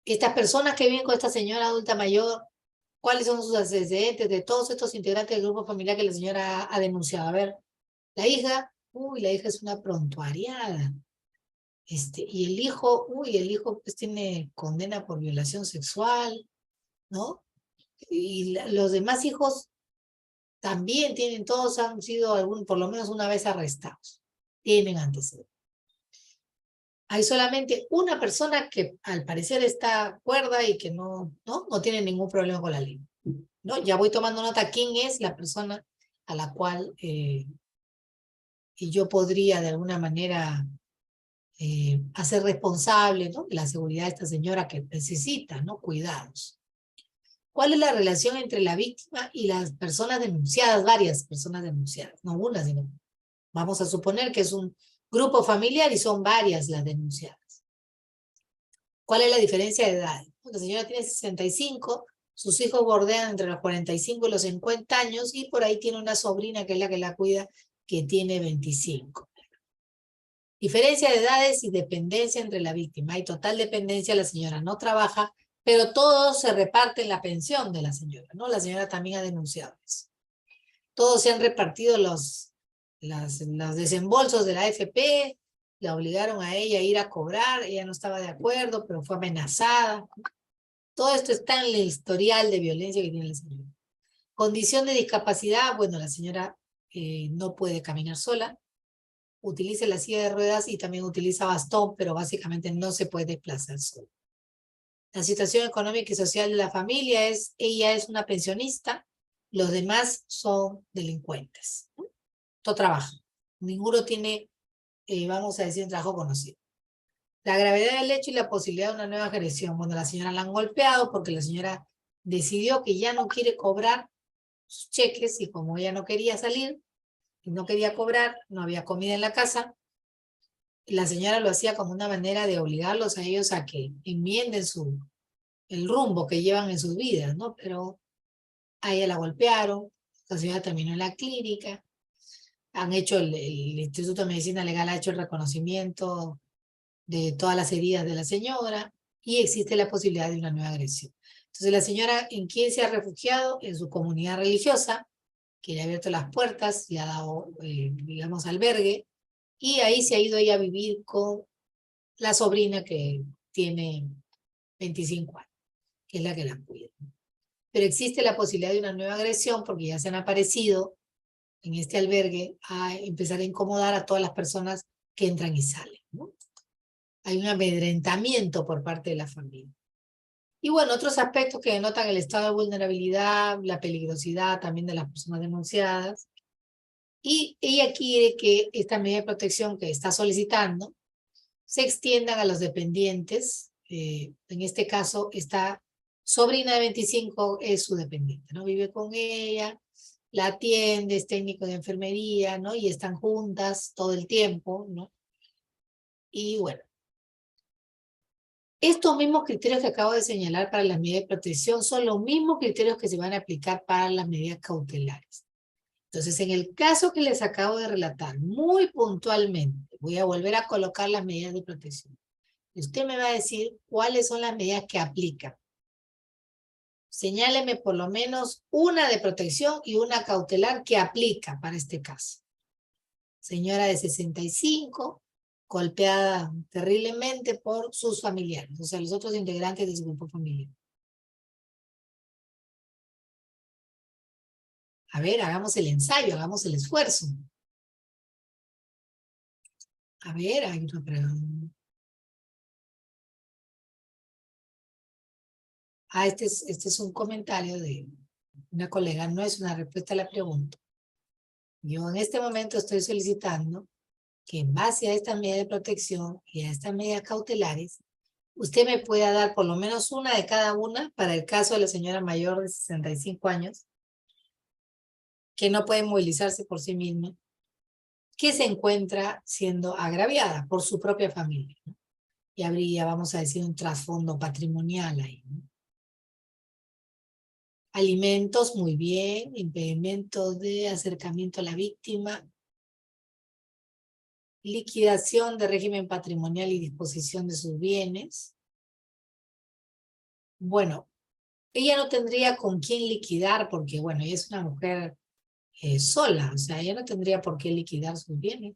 S2: estas personas que viven con esta señora adulta mayor, ¿cuáles son sus antecedentes de todos estos integrantes del grupo familiar que la señora ha denunciado? A ver, la hija es una prontuariada. Y el hijo pues tiene condena por violación sexual, ¿no? Y los demás hijos también tienen, todos han sido por lo menos una vez arrestados, tienen antecedentes. Hay solamente una persona que al parecer está cuerda y que no tiene ningún problema con la ley, ¿no? Ya voy tomando nota quién es la persona a la cual yo podría de alguna manera hacer responsable, ¿no?, de la seguridad de esta señora que necesita, ¿no?, cuidados. ¿Cuál es la relación entre la víctima y las personas denunciadas? Varias personas denunciadas, no una, sino vamos a suponer que es un grupo familiar y son varias las denunciadas. ¿Cuál es la diferencia de edad? La señora tiene 65, sus hijos bordean entre los 45 y los 50 años y por ahí tiene una sobrina que es la que la cuida que tiene 25. Diferencia de edades y dependencia entre la víctima. Hay total dependencia, la señora no trabaja, pero todos se reparten la pensión de la señora, ¿no? La señora también ha denunciado eso. Todos se han repartido los desembolsos de la AFP, la obligaron a ella a ir a cobrar, ella no estaba de acuerdo, pero fue amenazada. Todo esto está en el historial de violencia que tiene la señora. Condición de discapacidad, bueno, la señora no puede caminar sola, utiliza la silla de ruedas y también utiliza bastón, pero básicamente no se puede desplazar sola. La situación económica y social de la familia ella es una pensionista, los demás son delincuentes, ¿no? Todo trabaja, ninguno tiene, vamos a decir, un trabajo conocido. La gravedad del hecho y la posibilidad de una nueva agresión. Bueno, la señora la han golpeado porque la señora decidió que ya no quiere cobrar sus cheques y como ella no quería salir y no quería cobrar, no había comida en la casa, la señora lo hacía como una manera de obligarlos a ellos a que enmienden el rumbo que llevan en sus vidas, ¿no? Pero a ella la golpearon, la señora terminó en la clínica, han hecho el Instituto de Medicina Legal ha hecho el reconocimiento de todas las heridas de la señora y existe la posibilidad de una nueva agresión. Entonces la señora, ¿en quién se ha refugiado? En su comunidad religiosa, que le ha abierto las puertas, le ha dado, digamos, albergue, y ahí se ha ido ella a vivir con la sobrina que tiene 25 años, que es la que la cuida. Pero existe la posibilidad de una nueva agresión porque ya se han aparecido en este albergue a empezar a incomodar a todas las personas que entran y salen, ¿no? Hay un amedrentamiento por parte de la familia. Y bueno, otros aspectos que denotan el estado de vulnerabilidad, la peligrosidad también de las personas denunciadas. Y ella quiere que esta medida de protección que está solicitando se extiendan a los dependientes. En este caso, esta sobrina de 25 es su dependiente, ¿no? Vive con ella, la atiende, es técnico de enfermería, ¿no? Y están juntas todo el tiempo, ¿no? Y bueno, estos mismos criterios que acabo de señalar para las medidas de protección son los mismos criterios que se van a aplicar para las medidas cautelares. Entonces, en el caso que les acabo de relatar, muy puntualmente, voy a volver a colocar las medidas de protección. Y usted me va a decir cuáles son las medidas que aplican. Señáleme por lo menos una de protección y una cautelar que aplica para este caso. Señora de 65, golpeada terriblemente por sus familiares, o sea, los otros integrantes de su grupo familiar. A ver, hagamos el ensayo, hagamos el esfuerzo. A ver, hay una pregunta. Ah, este es un comentario de una colega, no es una respuesta a la pregunta. Yo en este momento estoy solicitando que en base a esta medida de protección y a estas medidas cautelares, usted me pueda dar por lo menos una de cada una para el caso de la señora mayor de 65 años, que no puede movilizarse por sí misma, que se encuentra siendo agraviada por su propia familia, ¿no? Y habría, vamos a decir, un trasfondo patrimonial ahí, ¿no? Alimentos, muy bien. Impedimento de acercamiento a la víctima. Liquidación de régimen patrimonial y disposición de sus bienes. Bueno, ella no tendría con quién liquidar porque, bueno, ella es una mujer sola, o sea, ella no tendría por qué liquidar sus bienes.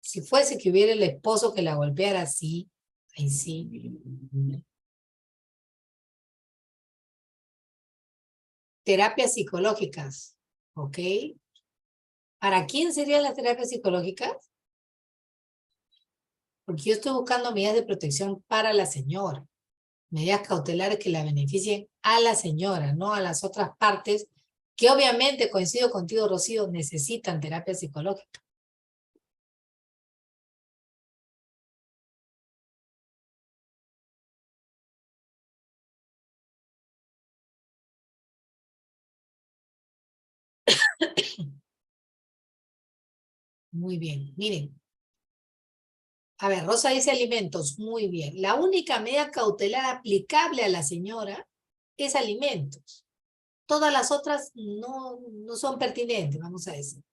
S2: Si fuese que hubiera el esposo que la golpeara así, ahí sí. Terapias psicológicas, ¿ok? ¿Para quién serían las terapias psicológicas? Porque yo estoy buscando medidas de protección para la señora. Medidas cautelares que la beneficien a la señora, no a las otras partes, que obviamente, coincido contigo, Rocío, necesitan terapia psicológica. Muy bien, miren. A ver, Rosa dice alimentos, muy bien. La única medida cautelar aplicable a la señora es alimentos. Todas las otras no son pertinentes, vamos a decir.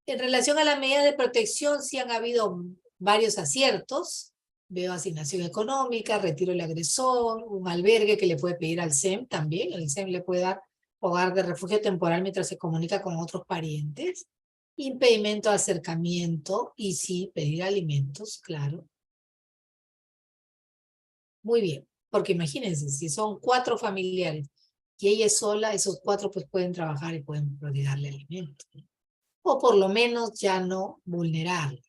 S2: En relación a las medidas de protección, sí han habido varios aciertos. Veo asignación económica, retiro del agresor, un albergue que le puede pedir al SEM también. El SEM le puede dar hogar de refugio temporal mientras se comunica con otros parientes. Impedimento de acercamiento y sí, pedir alimentos, claro. Muy bien, porque imagínense, si son 4 familiares y ella es sola, esos 4 pues pueden trabajar y pueden darle alimentos, ¿no? O por lo menos ya no vulnerarla.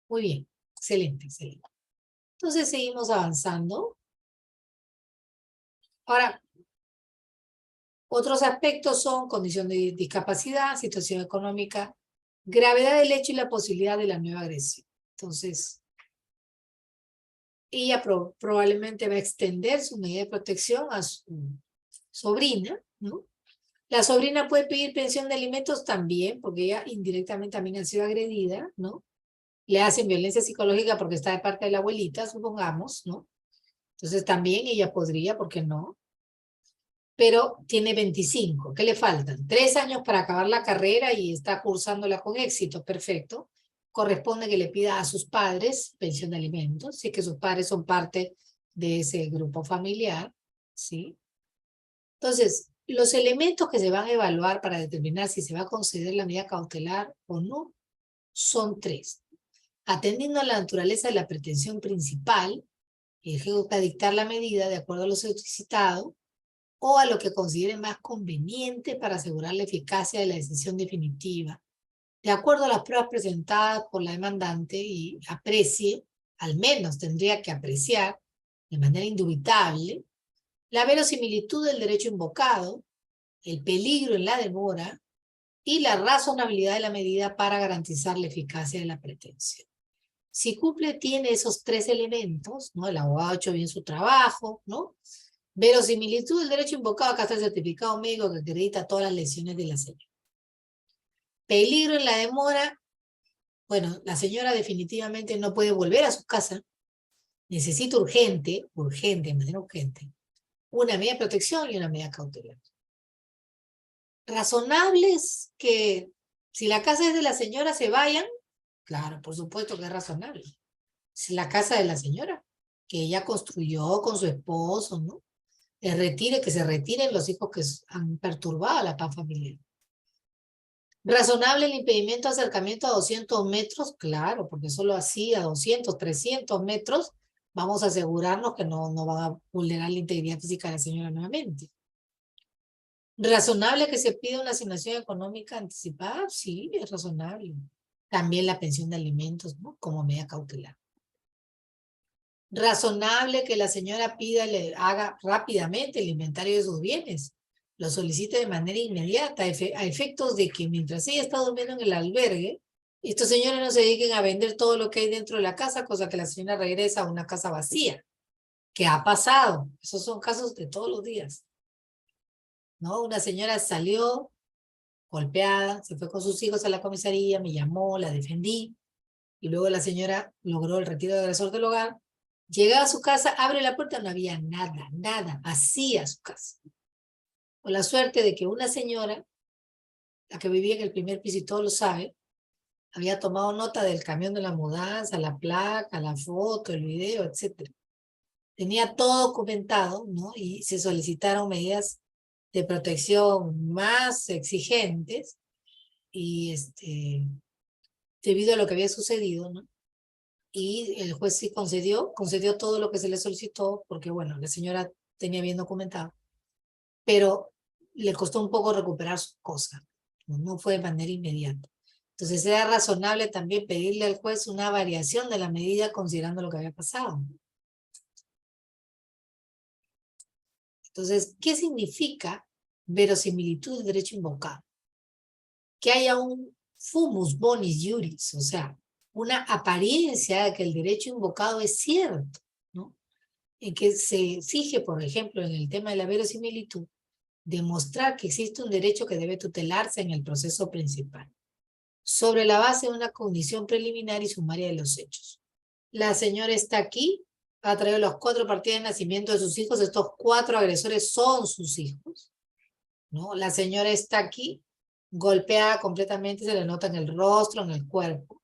S2: Muy bien, excelente, excelente. Entonces seguimos avanzando. Ahora, otros aspectos son condición de discapacidad, situación económica, gravedad del hecho y la posibilidad de la nueva agresión. Entonces, ella probablemente va a extender su medida de protección a su sobrina, ¿no? La sobrina puede pedir pensión de alimentos también, porque ella indirectamente también ha sido agredida, ¿no? Le hacen violencia psicológica porque está de parte de la abuelita, supongamos, ¿no? Entonces también ella podría, ¿por qué no? Pero tiene 25, ¿qué le faltan? 3 años para acabar la carrera y está cursándola con éxito, perfecto. Corresponde que le pida a sus padres pensión de alimentos, si es que sus padres son parte de ese grupo familiar, ¿sí? Entonces, los elementos que se van a evaluar para determinar si se va a conceder la medida cautelar o no son 3. Atendiendo a la naturaleza de la pretensión principal, el juez va a dictar la medida de acuerdo a lo solicitado o a lo que considere más conveniente para asegurar la eficacia de la decisión definitiva, de acuerdo a las pruebas presentadas por la demandante y aprecie, al menos tendría que apreciar de manera indubitable, la verosimilitud del derecho invocado, el peligro en la demora y la razonabilidad de la medida para garantizar la eficacia de la pretensión. Si tiene esos 3 elementos, ¿no? El abogado ha hecho bien su trabajo, ¿no? Verosimilitud del derecho invocado, acá está el certificado médico que acredita todas las lesiones de la señora. Peligro en la demora, bueno, la señora definitivamente no puede volver a su casa, necesita urgente, de manera urgente, una medida de protección y una medida cautelar. Razonables que si la casa es de la señora se vayan, claro, por supuesto que es razonable. Si la casa de la señora, que ella construyó con su esposo, ¿no? Que se retiren los hijos que han perturbado la paz familiar. ¿Razonable el impedimento de acercamiento a 200 metros? Claro, porque solo así a 200, 300 metros vamos a asegurarnos que no van a vulnerar la integridad física de la señora nuevamente. ¿Razonable que se pida una asignación económica anticipada? Sí, es razonable. También la pensión de alimentos, ¿no? Como medida cautelar. Razonable que la señora le haga rápidamente el inventario de sus bienes, lo solicite de manera inmediata, a efectos de que mientras ella está durmiendo en el albergue, estos señores no se dediquen a vender todo lo que hay dentro de la casa, cosa que la señora regresa a una casa vacía, que ha pasado. Esos son casos de todos los días, ¿no? Una señora salió golpeada, se fue con sus hijos a la comisaría, me llamó, la defendí, y luego la señora logró el retiro de agresor del hogar. Llega a su casa, abre la puerta, no había nada, vacía su casa. Con la suerte de que una señora, la que vivía en el primer piso y todo lo sabe, había tomado nota del camión de la mudanza, la placa, la foto, el video, etc. Tenía todo documentado, ¿no? Y se solicitaron medidas de protección más exigentes y debido a lo que había sucedido, ¿no? Y el juez sí concedió todo lo que se le solicitó, porque bueno, la señora tenía bien documentado, pero le costó un poco recuperar sus cosas, no fue de manera inmediata. Entonces era razonable también pedirle al juez una variación de la medida considerando lo que había pasado. Entonces, ¿qué significa verosimilitud del derecho invocado? Que haya un fumus bonis iuris, o sea, una apariencia de que el derecho invocado es cierto, ¿no? En que se exige, por ejemplo, en el tema de la verosimilitud, demostrar que existe un derecho que debe tutelarse en el proceso principal, sobre la base de una cognición preliminar y sumaria de los hechos. La señora está aquí, ha traído las 4 partidas de nacimiento de sus hijos, estos 4 agresores son sus hijos, ¿no? La señora está aquí, golpeada completamente, se le nota en el rostro, en el cuerpo.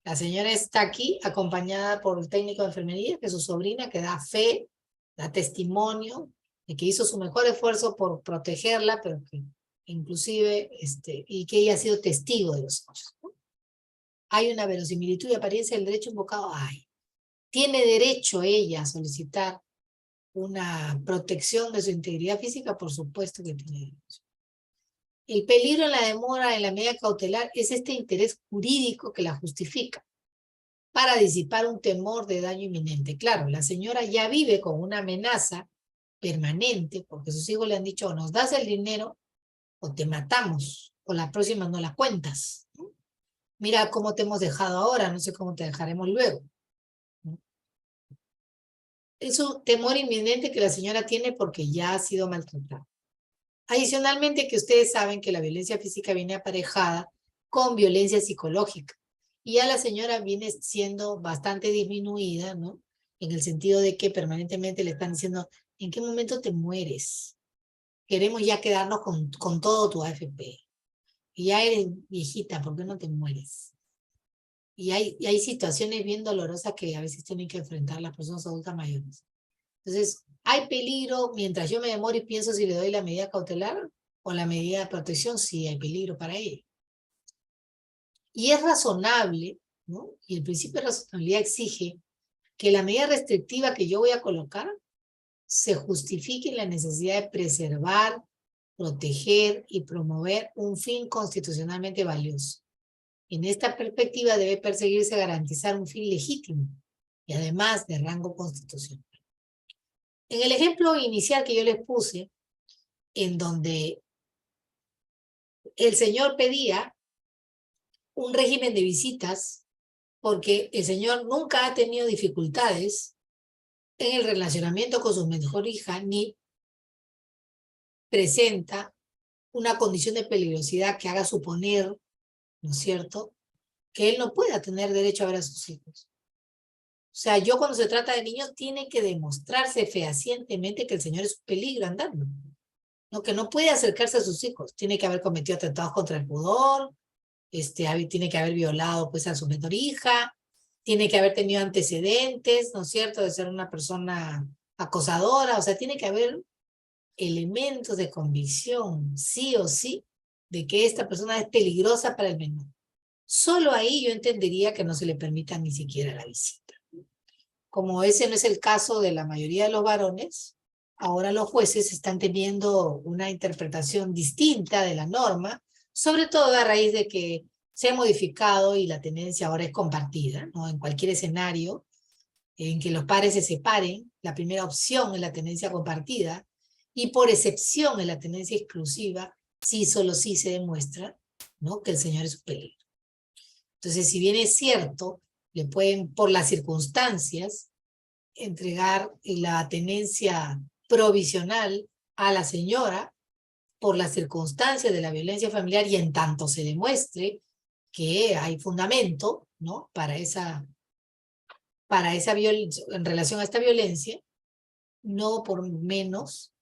S2: La señora está aquí acompañada por el técnico de enfermería, que es su sobrina, que da fe, da testimonio de que hizo su mejor esfuerzo por protegerla, pero que inclusive, y que ella ha sido testigo de los hechos, ¿no? Hay una verosimilitud y apariencia del derecho invocado. ¿Tiene derecho ella a solicitar una protección de su integridad física? Por supuesto que tiene derecho. El peligro en la demora en la medida cautelar es este interés jurídico que la justifica para disipar un temor de daño inminente. Claro, la señora ya vive con una amenaza permanente porque sus hijos le han dicho: o nos das el dinero o te matamos, o la próxima no la cuentas, ¿no? Mira cómo te hemos dejado ahora, no sé cómo te dejaremos luego, ¿no? Es un temor inminente que la señora tiene porque ya ha sido maltratada. Adicionalmente, que ustedes saben que la violencia física viene aparejada con violencia psicológica. Y ya la señora viene siendo bastante disminuida, ¿no? En el sentido de que permanentemente le están diciendo, ¿en qué momento te mueres? Queremos ya quedarnos con todo tu AFP. Y ya eres viejita, ¿por qué no te mueres? Y hay situaciones bien dolorosas que a veces tienen que enfrentar las personas adultas mayores. Entonces, ¿hay peligro mientras yo me demoro y pienso si le doy la medida cautelar o la medida de protección? Sí, hay peligro para ella. Y es razonable, ¿no? Y el principio de razonabilidad exige que la medida restrictiva que yo voy a colocar se justifique en la necesidad de preservar, proteger y promover un fin constitucionalmente valioso. En esta perspectiva debe perseguirse garantizar un fin legítimo y además de rango constitucional. En el ejemplo inicial que yo les puse, en donde el señor pedía un régimen de visitas porque el señor nunca ha tenido dificultades en el relacionamiento con su mejor hija, ni presenta una condición de peligrosidad que haga suponer, ¿no es cierto?, que él no pueda tener derecho a ver a sus hijos. O sea, yo cuando se trata de niños tiene que demostrarse fehacientemente que el señor es un peligro andando, ¿no? Que no puede acercarse a sus hijos, tiene que haber cometido atentados contra el pudor, tiene que haber violado pues a su menor hija, tiene que haber tenido antecedentes, ¿no es cierto?, de ser una persona acosadora, o sea, tiene que haber elementos de convicción, sí o sí, de que esta persona es peligrosa para el menor. Solo ahí yo entendería que no se le permita ni siquiera la visita. Como ese no es el caso de la mayoría de los varones, ahora los jueces están teniendo una interpretación distinta de la norma, sobre todo a raíz de que se ha modificado y la tenencia ahora es compartida, ¿no? En cualquier escenario en que los padres se separen, la primera opción es la tenencia compartida, y por excepción en la tenencia exclusiva, sí, solo sí se demuestra, ¿no?, que el señor es un peligro. Entonces, si bien es cierto, le pueden, por las circunstancias, entregar la tenencia provisional a la señora por las circunstancias de la violencia familiar y en tanto se demuestre que hay fundamento, ¿no?, para esa violencia, en relación a esta violencia, no por menos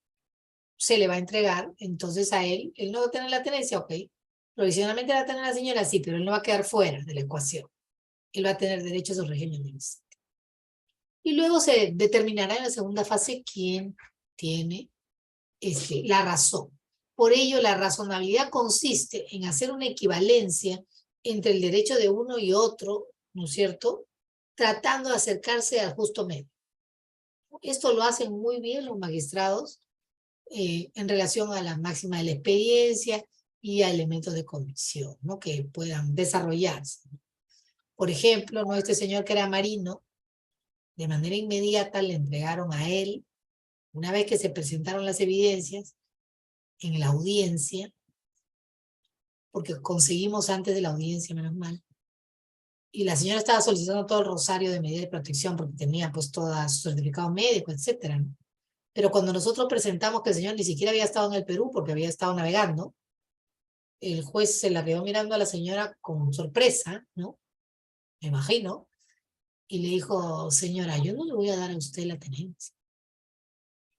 S2: se le va a entregar, entonces a él no va a tener la tenencia, ok, provisionalmente va a tener la señora, sí, pero él no va a quedar fuera de la ecuación, él va a tener derecho a su régimen de visita. Y luego se determinará en la segunda fase quién tiene la razón. Por ello, la razonabilidad consiste en hacer una equivalencia entre el derecho de uno y otro, ¿no es cierto?, tratando de acercarse al justo medio. Esto lo hacen muy bien los magistrados en relación a la máxima de la experiencia y a elementos de convicción, ¿no?, que puedan desarrollarse. Por ejemplo, ¿no?, este señor que era marino, de manera inmediata le entregaron a él, una vez que se presentaron las evidencias en la audiencia, porque conseguimos antes de la audiencia, menos mal, y la señora estaba solicitando todo el rosario de medida de protección porque tenía pues todo su certificado médico, etcétera, ¿no? Pero cuando nosotros presentamos que el señor ni siquiera había estado en el Perú porque había estado navegando, el juez se la quedó mirando a la señora con sorpresa, ¿no?, me imagino, y le dijo, señora, yo no le voy a dar a usted la tenencia.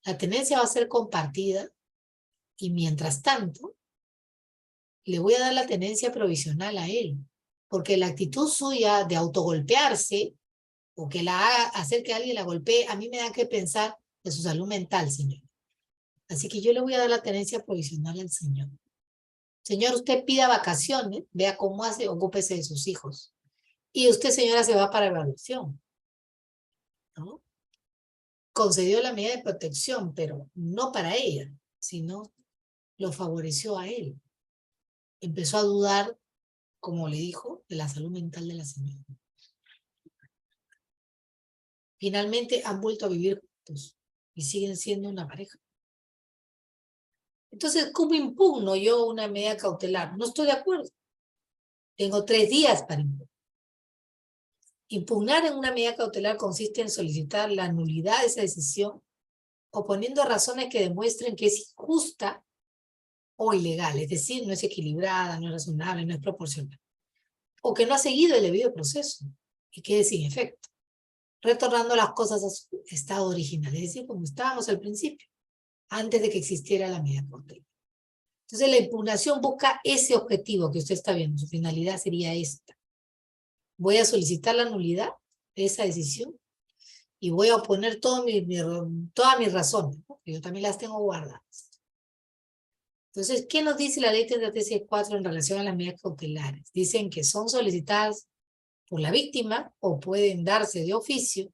S2: La tenencia va a ser compartida y mientras tanto le voy a dar la tenencia provisional a él, porque la actitud suya de autogolpearse o que la haga hacer que alguien la golpee, a mí me da que pensar de su salud mental, señor. Así que yo le voy a dar la tenencia provisional al señor. Señor, usted pida vacaciones, vea cómo hace, ocúpese de sus hijos. Y usted, señora, se va para evaluación, ¿no? Concedió la medida de protección, pero no para ella, sino lo favoreció a él. Empezó a dudar, como le dijo, de la salud mental de la señora. Finalmente han vuelto a vivir juntos y siguen siendo una pareja. Entonces, ¿cómo impugno yo una medida cautelar? No estoy de acuerdo. Tengo 3 días para impugnar. Impugnar en una medida cautelar consiste en solicitar la nulidad de esa decisión, oponiendo razones que demuestren que es injusta o ilegal, es decir, no es equilibrada, no es razonable, no es proporcional, o que no ha seguido el debido proceso y quede sin efecto, retornando las cosas a su estado original, es decir, como estábamos al principio, antes de que existiera la medida cautelar. Entonces la impugnación busca ese objetivo que usted está viendo, su finalidad sería esta. Voy a solicitar la nulidad de esa decisión y voy a oponer todas mis razones, ¿no? Que yo también las tengo guardadas. Entonces, ¿qué nos dice la ley 3364 en relación a las medidas cautelares? Dicen que son solicitadas por la víctima o pueden darse de oficio.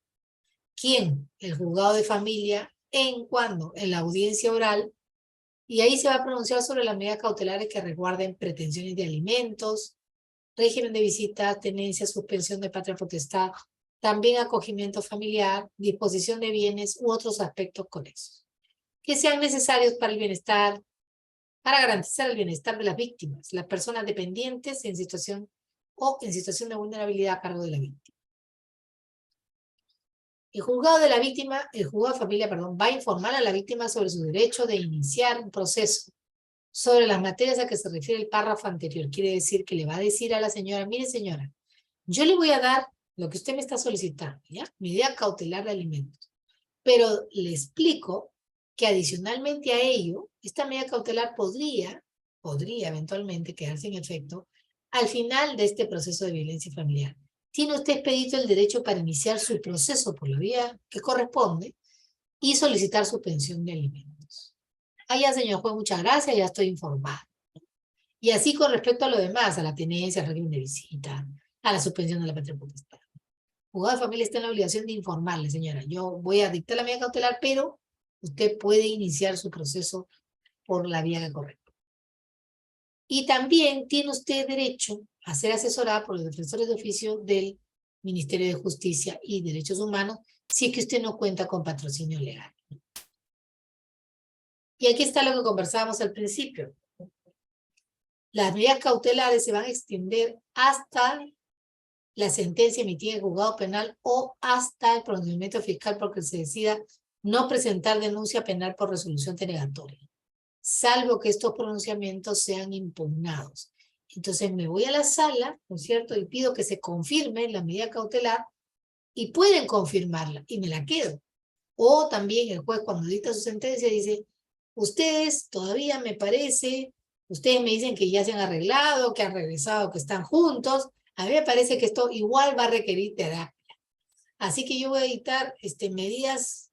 S2: ¿Quién? El juzgado de familia. ¿En cuándo? En la audiencia oral. Y ahí se va a pronunciar sobre las medidas cautelares que resguarden pretensiones de alimentos, régimen de visitas, tenencia, suspensión de patria potestad, también acogimiento familiar, disposición de bienes u otros aspectos conexos, que sean necesarios para el bienestar, para garantizar el bienestar de las víctimas, las personas dependientes en situación de vulnerabilidad a cargo de la víctima. El juzgado de familia, va a informar a la víctima sobre su derecho de iniciar un proceso sobre las materias a que se refiere el párrafo anterior. Quiere decir que le va a decir a la señora, mire señora, yo le voy a dar lo que usted me está solicitando, ¿ya? Medida cautelar de alimentos. Pero le explico que adicionalmente a ello, esta medida cautelar podría eventualmente quedar sin efecto al final de este proceso de violencia familiar. Tiene usted expedito el derecho para iniciar su proceso por la vía que corresponde y solicitar su pensión de alimentos. Ah, ya, señor juez, muchas gracias, ya estoy informada. Y así con respecto a lo demás, a la tenencia, al régimen de visita, a la suspensión de la patria potestad. El juzgado de familia está en la obligación de informarle, señora, yo voy a dictar la medida cautelar, pero usted puede iniciar su proceso por la vía que corresponde. Y también tiene usted derecho a ser asesorada por los defensores de oficio del Ministerio de Justicia y Derechos Humanos si es que usted no cuenta con patrocinio legal. Y aquí está lo que conversábamos al principio. Las medidas cautelares se van a extender hasta la sentencia emitida en el juzgado penal o hasta el pronunciamiento fiscal porque se decida no presentar denuncia penal por resolución denegatoria, salvo que estos pronunciamientos sean impugnados. Entonces me voy a la sala, ¿no es cierto? Y pido que se confirme la medida cautelar y pueden confirmarla y me la quedo. O también el juez cuando dicta su sentencia dice, ustedes todavía me parece, ustedes me dicen que ya se han arreglado, que han regresado, que están juntos, a mí me parece que esto igual va a requerir terapia. Así que yo voy a dictar medidas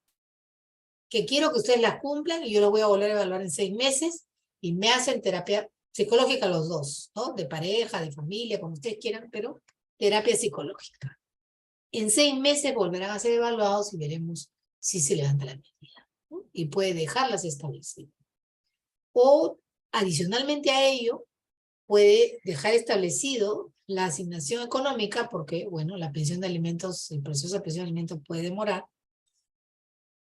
S2: que quiero que ustedes las cumplan y yo lo voy a volver a evaluar en 6 meses y me hacen terapia psicológica los dos, ¿no? De pareja, de familia, como ustedes quieran, pero terapia psicológica. En 6 meses volverán a ser evaluados y veremos si se levanta la medida, ¿no? Y puede dejarlas establecidas. O adicionalmente a ello, puede dejar establecido la asignación económica porque, bueno, la pensión de alimentos, el proceso de pensión de alimentos puede demorar,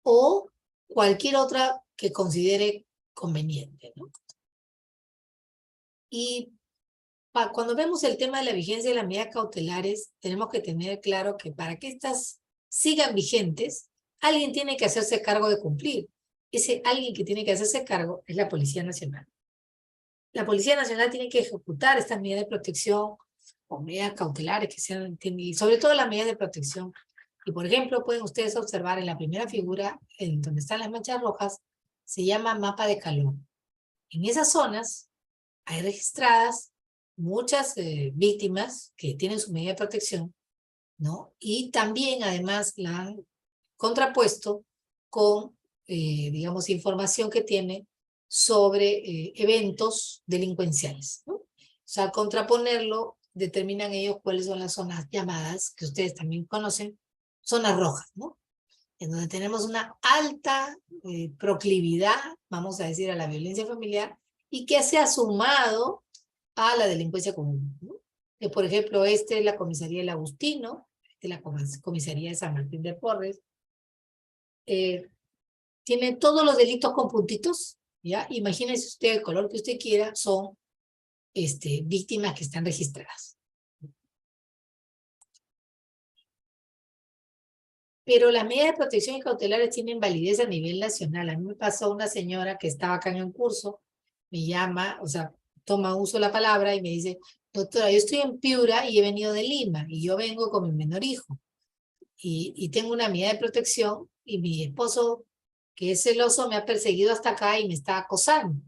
S2: o cualquier otra que considere conveniente, ¿no? Y cuando vemos el tema de la vigencia de las medidas cautelares, tenemos que tener claro que para que estas sigan vigentes, alguien tiene que hacerse cargo de cumplir. Ese alguien que tiene que hacerse cargo es la Policía Nacional. La Policía Nacional tiene que ejecutar estas medidas de protección o medidas cautelares que sean, y sobre todo las medidas de protección. Y por ejemplo, pueden ustedes observar en la primera figura, en donde están las manchas rojas, se llama mapa de calor. En esas zonas hay registradas muchas víctimas que tienen su medida de protección, ¿no? Y también, además, la han contrapuesto con, digamos, información que tiene sobre eventos delincuenciales, ¿no? O sea, al contraponerlo, determinan ellos cuáles son las zonas llamadas, que ustedes también conocen, zonas rojas, ¿no? En donde tenemos una alta proclividad, vamos a decir, a la violencia familiar, y que se ha sumado a la delincuencia común, ¿no? Por ejemplo, es la comisaría del Agustino, la comisaría de San Martín de Porres, tiene todos los delitos con puntitos, ¿ya? Imagínense usted el color que usted quiera, son víctimas que están registradas. Pero las medidas de protección cautelares tienen validez a nivel nacional. A mí me pasó una señora que estaba acá en un curso, me llama, o sea, toma uso la palabra y me dice, doctora, yo estoy en Piura y he venido de Lima y yo vengo con mi menor hijo y tengo una medida de protección y mi esposo, que es celoso, me ha perseguido hasta acá y me está acosando.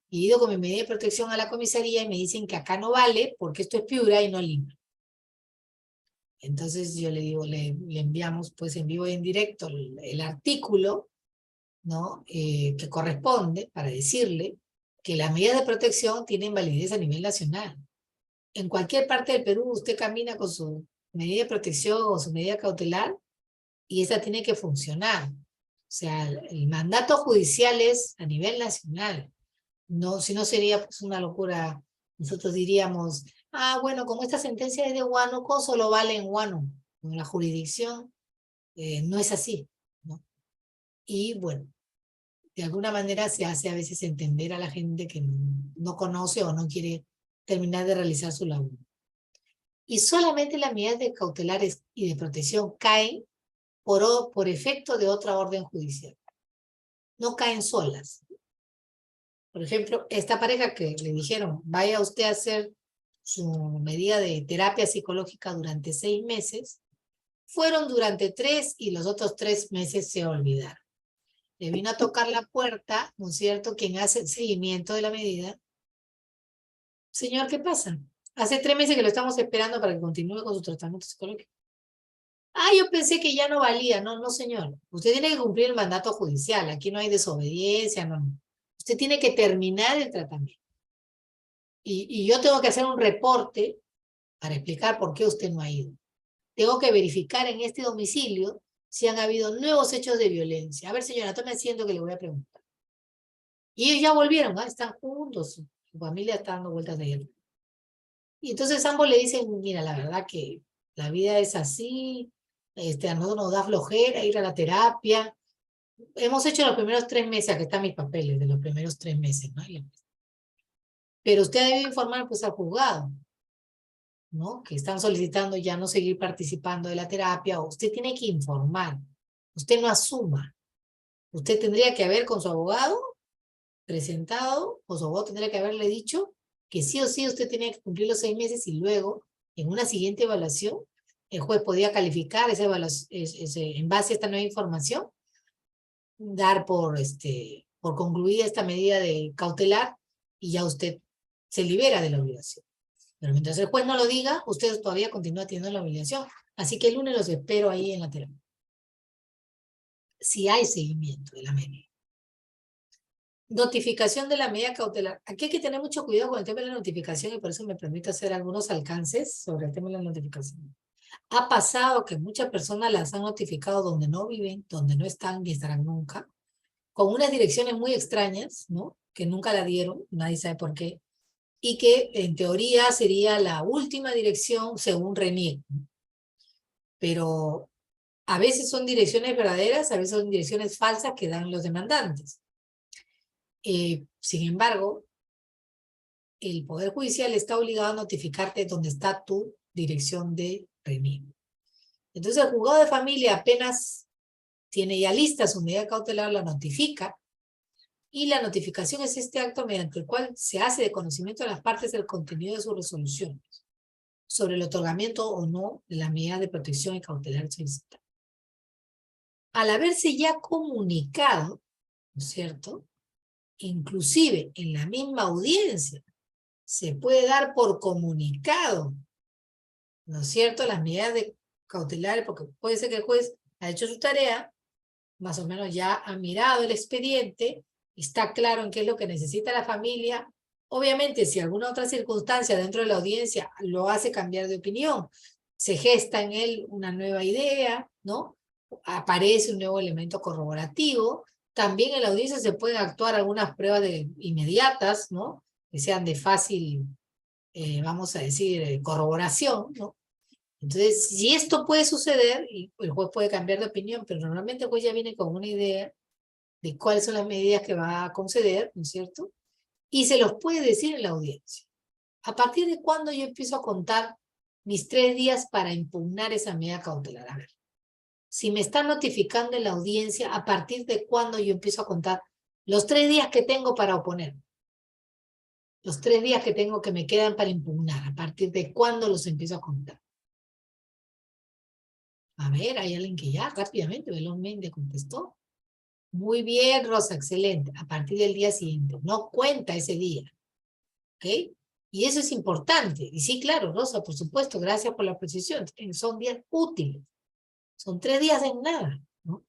S2: Y he ido con mi medida de protección a la comisaría y me dicen que acá no vale porque esto es Piura y no Lima. Entonces yo le digo, le enviamos pues en vivo y en directo el artículo, ¿no? Que corresponde para decirle que las medidas de protección tienen validez a nivel nacional. En cualquier parte del Perú usted camina con su medida de protección o su medida cautelar y esa tiene que funcionar. O sea, el mandato judicial es a nivel nacional. No, si no sería pues una locura. Nosotros diríamos, ah, bueno, como esta sentencia es de Huánuco, solo vale en Huánuco. En la jurisdicción no es así, ¿no? Y bueno, de alguna manera se hace a veces entender a la gente que no conoce o no quiere terminar de realizar su labor. Y solamente las medidas de cautelares y de protección caen por efecto de otra orden judicial. No caen solas. Por ejemplo, esta pareja que le dijeron, vaya usted a hacer su medida de terapia psicológica durante 6 meses, fueron durante 3 y los otros 3 meses se olvidaron. Le vino a tocar la puerta, ¿no es cierto?, quien hace el seguimiento de la medida. Señor, ¿qué pasa? Hace 3 meses que lo estamos esperando para que continúe con su tratamiento psicológico. Ah, yo pensé que ya no valía. No, no, señor. Usted tiene que cumplir el mandato judicial. Aquí no hay desobediencia, no. Usted tiene que terminar el tratamiento. Y yo tengo que hacer un reporte para explicar por qué usted no ha ido. Tengo que verificar en este domicilio si han habido nuevos hechos de violencia. A ver, señora, tome asiento que le voy a preguntar. Y ellos ya volvieron, ¿no? Están juntos, su familia está dando vueltas de él. Y entonces ambos le dicen, mira, la verdad que la vida es así, a nosotros nos da flojera ir a la terapia. Hemos hecho los primeros 3 meses, aquí están mis papeles de los primeros 3 meses, ¿no? Pero usted debe informar pues al juzgado, ¿no? Que están solicitando ya no seguir participando de la terapia, o usted tiene que informar, usted no asuma. Usted tendría que haber con su abogado presentado, o su abogado tendría que haberle dicho que sí o sí usted tenía que cumplir los 6 meses y luego, en una siguiente evaluación, el juez podía calificar esa evaluación, en base a esta nueva información, dar por concluida esta medida de cautelar y ya usted se libera de la obligación. Pero mientras el juez no lo diga, usted todavía continúa teniendo la obligación. Así que el lunes los espero ahí en la terapia. Si hay seguimiento de la medida. Notificación de la medida cautelar. Aquí hay que tener mucho cuidado con el tema de la notificación y por eso me permito hacer algunos alcances sobre el tema de la notificación. Ha pasado que muchas personas las han notificado donde no viven, donde no están ni estarán nunca, con unas direcciones muy extrañas, ¿no? Que nunca la dieron, nadie sabe por qué, y que en teoría sería la última dirección según RENIEC. Pero a veces son direcciones verdaderas, a veces son direcciones falsas que dan los demandantes. Sin embargo, el Poder Judicial está obligado a notificarte dónde está tu dirección de RENIEC. Entonces el juzgado de familia apenas tiene ya lista su medida cautelar, la notifica, y la notificación es este acto mediante el cual se hace de conocimiento de las partes del contenido de sus resoluciones sobre el otorgamiento o no de la medida de protección y cautelar solicitada. Al haberse ya comunicado, ¿no es cierto?, inclusive en la misma audiencia, se puede dar por comunicado, ¿no es cierto?, las medidas de cautelares, porque puede ser que el juez ha hecho su tarea, más o menos ya ha mirado el expediente, está claro en qué es lo que necesita la familia. Obviamente, si alguna otra circunstancia dentro de la audiencia lo hace cambiar de opinión, se gesta en él una nueva idea, ¿no? Aparece un nuevo elemento corroborativo. También en la audiencia se pueden actuar algunas pruebas inmediatas, ¿no? Que sean de fácil, vamos a decir, corroboración, ¿no? Entonces, si esto puede suceder, y el juez puede cambiar de opinión, pero normalmente el juez ya viene con una idea de cuáles son las medidas que va a conceder, ¿no es cierto? Y se los puede decir en la audiencia. ¿A partir de cuándo yo empiezo a contar mis 3 días para impugnar esa medida cautelar? A ver, si me está notificando en la audiencia, a partir de cuándo yo empiezo a contar los 3 días que tengo para oponer. Los 3 días que tengo que me quedan para impugnar, a partir de cuándo los empiezo a contar. A ver, hay alguien que ya rápidamente, velozmente contestó. Muy bien, Rosa, excelente. A partir del día siguiente. No cuenta ese día. ¿Ok? Y eso es importante. Y sí, claro, Rosa, por supuesto, gracias por la precisión. Son días útiles. Son 3 días en nada, ¿no?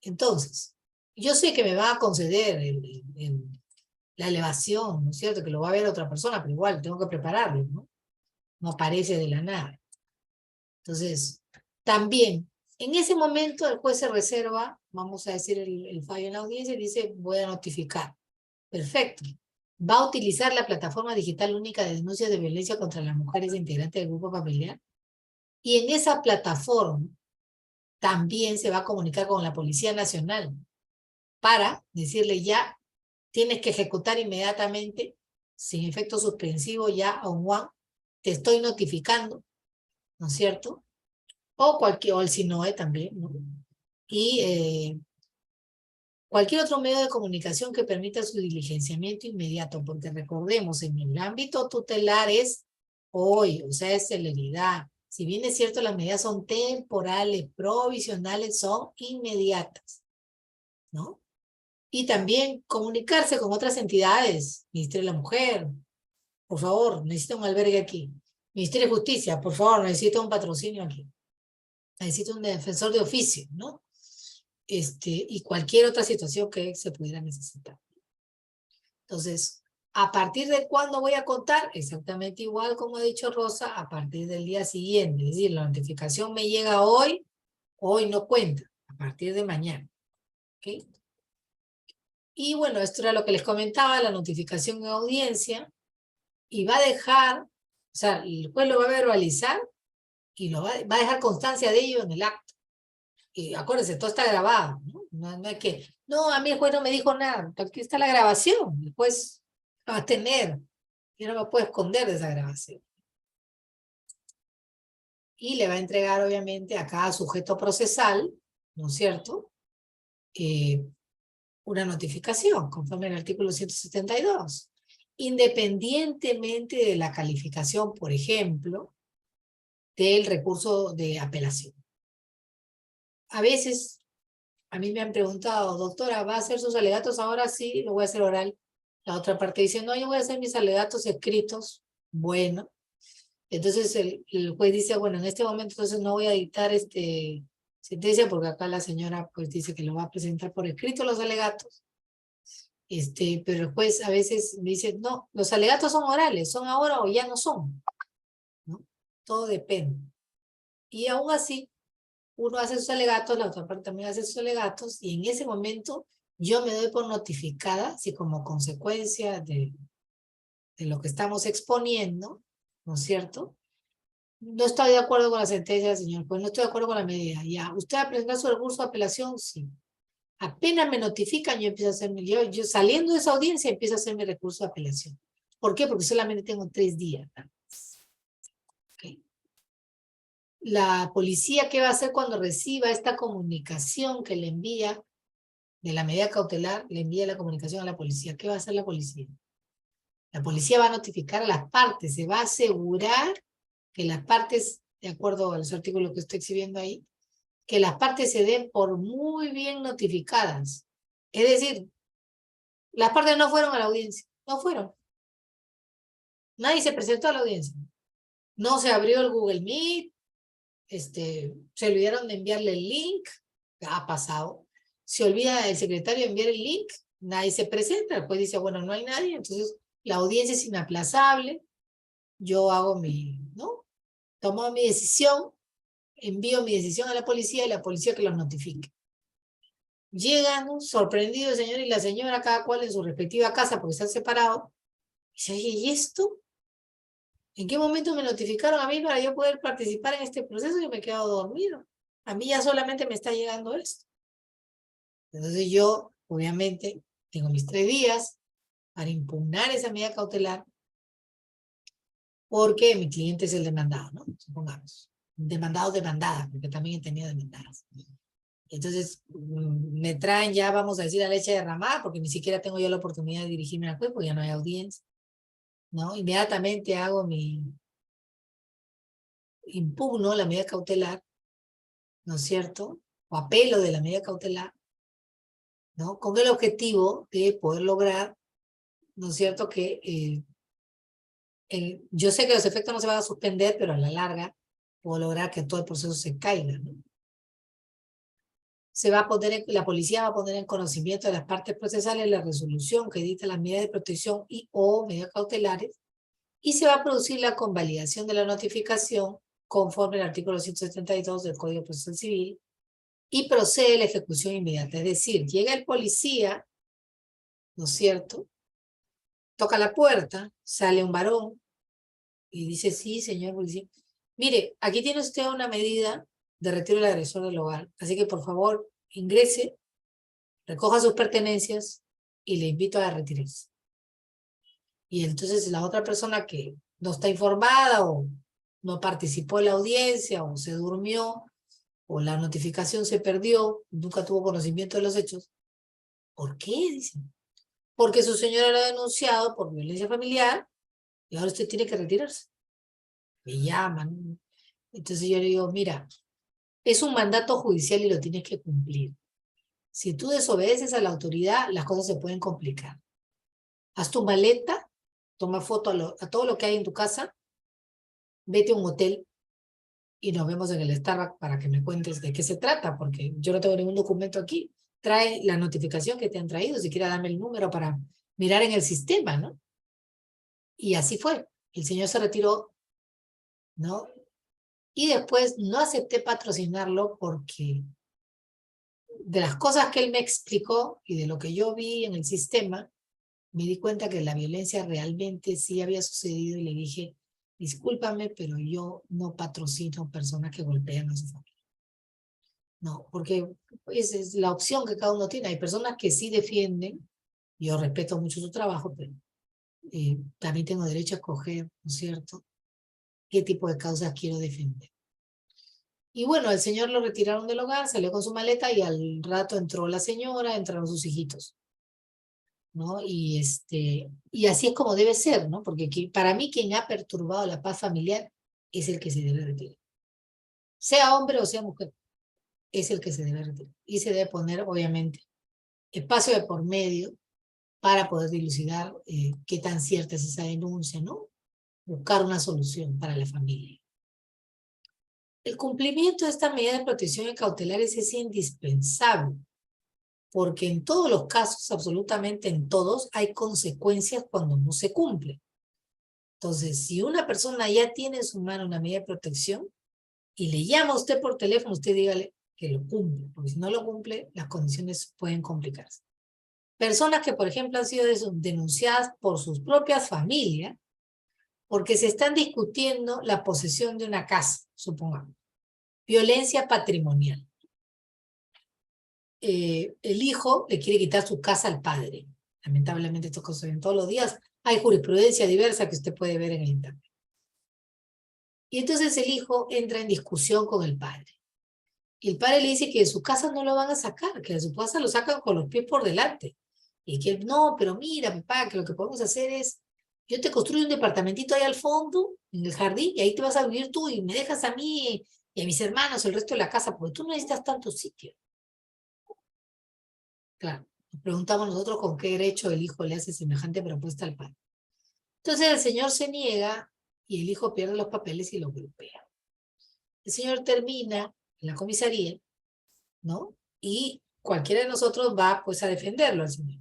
S2: Entonces, yo sé que me va a conceder la elevación, ¿no es cierto? Que lo va a ver otra persona, pero igual tengo que prepararlo, ¿no? No aparece de la nada. Entonces, también, en ese momento el juez se reserva, vamos a decir el fallo en la audiencia y dice, voy a notificar. Perfecto. Va a utilizar la plataforma digital única de denuncias de violencia contra las mujeres integrantes del grupo familiar. Y en esa plataforma también se va a comunicar con la Policía Nacional para decirle ya, tienes que ejecutar inmediatamente, sin efecto suspensivo ya a un Juan, te estoy notificando, ¿no es cierto? O el SINOE también, ¿no? Y cualquier otro medio de comunicación que permita su diligenciamiento inmediato, porque recordemos, en el ámbito tutelar es hoy, o sea, es celeridad. Si bien es cierto, las medidas son temporales, provisionales, son inmediatas, ¿no? Y también comunicarse con otras entidades, Ministerio de la Mujer, por favor, necesito un albergue aquí. Ministerio de Justicia, por favor, necesito un patrocinio aquí. Necesito un defensor de oficio, ¿no? Y cualquier otra situación que se pudiera necesitar. Entonces, ¿a partir de cuándo voy a contar? Exactamente igual como ha dicho Rosa, a partir del día siguiente. Es decir, la notificación me llega hoy, hoy no cuenta, a partir de mañana. ¿Ok? Y bueno, esto era lo que les comentaba, la notificación en audiencia, y va a dejar, o sea, el juez lo va a verbalizar y va a dejar constancia de ello en el acto. Y acuérdense, todo está grabado, ¿no? No es que, no, a mí el juez no me dijo nada, aquí está la grabación, el juez va a tener, y no me puedo esconder de esa grabación. Y le va a entregar, obviamente, a cada sujeto procesal, ¿no es cierto?, una notificación, conforme al artículo 172. Independientemente de la calificación, por ejemplo, del recurso de apelación. A veces, a mí me han preguntado, doctora, ¿va a hacer sus alegatos ahora? Sí, lo voy a hacer oral. La otra parte dice, no, yo voy a hacer mis alegatos escritos. Bueno, entonces el juez dice, bueno, en este momento entonces no voy a dictar sentencia porque acá la señora pues dice que lo va a presentar por escrito los alegatos. Pero el juez a veces me dice, no, los alegatos son orales, son ahora o ya no son, ¿no? Todo depende. Y aún así, uno hace sus alegatos, la otra parte también hace sus alegatos, y en ese momento yo me doy por notificada, si como consecuencia de lo que estamos exponiendo, ¿no es cierto? No estoy de acuerdo con la sentencia, señor, pues no estoy de acuerdo con la medida. Ya, ¿usted va a presentar su recurso de apelación? Sí. Apenas me notifican, yo empiezo a hacer yo saliendo de esa audiencia empiezo a hacer mi recurso de apelación. ¿Por qué? Porque solamente tengo 3 días. Okay. La policía, ¿qué va a hacer cuando reciba esta comunicación que le envía de la medida cautelar? Le envía la comunicación a la policía. ¿Qué va a hacer la policía? La policía va a notificar a las partes, se va a asegurar que las partes, de acuerdo a los artículos que estoy exhibiendo ahí, que las partes se den por muy bien notificadas. Es decir, las partes no fueron a la audiencia, no fueron. Nadie se presentó a la audiencia. No se abrió el Google Meet, se olvidaron de enviarle el link, ha pasado. Se olvida el secretario de enviar el link, nadie se presenta, después dice, bueno, no hay nadie, entonces la audiencia es inaplazable, yo hago ¿no? Tomo mi decisión, envío mi decisión a la policía y la policía que los notifique. Llegan, ¿no? Sorprendido el señor y la señora, cada cual en su respectiva casa porque están separados. Y dice, oye, ¿y esto? ¿En qué momento me notificaron a mí para yo poder participar en este proceso? Yo me he quedado dormido. A mí ya solamente me está llegando esto. Entonces yo, obviamente, tengo mis 3 días para impugnar esa medida cautelar porque mi cliente es el demandado, ¿no? Supongamos. demandado, demandada, porque también he tenido demandadas. Entonces, me traen ya, vamos a decir, la leche derramada, porque ni siquiera tengo yo la oportunidad de dirigirme al juez, porque ya no hay audiencia, ¿no? Inmediatamente impugno la medida cautelar, ¿no es cierto? O apelo de la medida cautelar, ¿no? Con el objetivo de poder lograr, ¿no es cierto?, que yo sé que los efectos no se van a suspender, pero a la larga puedo lograr que todo el proceso se caiga, ¿no? La policía va a poner en conocimiento de las partes procesales la resolución que dicta las medidas de protección y o medidas cautelares, y se va a producir la convalidación de la notificación conforme al artículo 172 del Código Procesal Civil, y procede la ejecución inmediata. Es decir, llega el policía, ¿no es cierto?, toca la puerta, sale un varón y dice: sí, señor policía, mire, aquí tiene usted una medida de retiro del agresor del hogar, así que por favor ingrese, recoja sus pertenencias y le invito a retirarse. Y entonces la otra persona que no está informada o no participó en la audiencia o se durmió o la notificación se perdió, nunca tuvo conocimiento de los hechos. ¿Por qué? Dicen. Porque su señora lo ha denunciado por violencia familiar y ahora usted tiene que retirarse. Me llaman. Entonces yo le digo: mira, es un mandato judicial y lo tienes que cumplir. Si tú desobedeces a la autoridad, las cosas se pueden complicar. Haz tu maleta, toma foto a todo lo que hay en tu casa, vete a un hotel y nos vemos en el Starbucks para que me cuentes de qué se trata, porque yo no tengo ningún documento aquí. Trae la notificación que te han traído, si quieres dame el número para mirar en el sistema, ¿no? Y así fue. El señor se retiró, ¿no? Y después no acepté patrocinarlo porque de las cosas que él me explicó y de lo que yo vi en el sistema, me di cuenta que la violencia realmente sí había sucedido y le dije: discúlpame, pero yo no patrocino personas que golpean a su familia. No, porque esa es la opción que cada uno tiene. Hay personas que sí defienden, yo respeto mucho su trabajo, pero también tengo derecho a escoger, ¿no es cierto?, qué tipo de causas quiero defender. Y bueno, el señor lo retiraron del hogar, salió con su maleta y al rato entró la señora, entraron sus hijitos, ¿no? Y así es como debe ser, ¿no? Porque para mí quien ha perturbado la paz familiar es el que se debe retirar. Sea hombre o sea mujer, es el que se debe retirar. Y se debe poner, obviamente, espacio de por medio para poder dilucidar qué tan cierta es esa denuncia, ¿no? Buscar una solución para la familia. El cumplimiento de esta medida de protección y cautelares es indispensable, porque en todos los casos, absolutamente en todos, hay consecuencias cuando no se cumple. Entonces, si una persona ya tiene en su mano una medida de protección y le llama a usted por teléfono, usted dígale que lo cumple, porque si no lo cumple, las condiciones pueden complicarse. Personas que, por ejemplo, han sido denunciadas por sus propias familias porque se están discutiendo la posesión de una casa, supongamos. Violencia patrimonial. El hijo le quiere quitar su casa al padre. Lamentablemente estos casos se ven todos los días. Hay jurisprudencia diversa que usted puede ver en el internet. Y entonces el hijo entra en discusión con el padre. Y el padre le dice que de su casa no lo van a sacar, que de su casa lo sacan con los pies por delante. Y que no, pero mira, papá, que lo que podemos hacer es, yo te construyo un departamentito ahí al fondo, en el jardín, y ahí te vas a vivir tú y me dejas a mí y a mis hermanos el resto de la casa, porque tú no necesitas tanto sitio. Claro, nos preguntamos nosotros con qué derecho el hijo le hace semejante propuesta al padre. Entonces el señor se niega y el hijo pierde los papeles y lo golpea. El señor termina en la comisaría, ¿no? Y cualquiera de nosotros va pues a defenderlo al señor.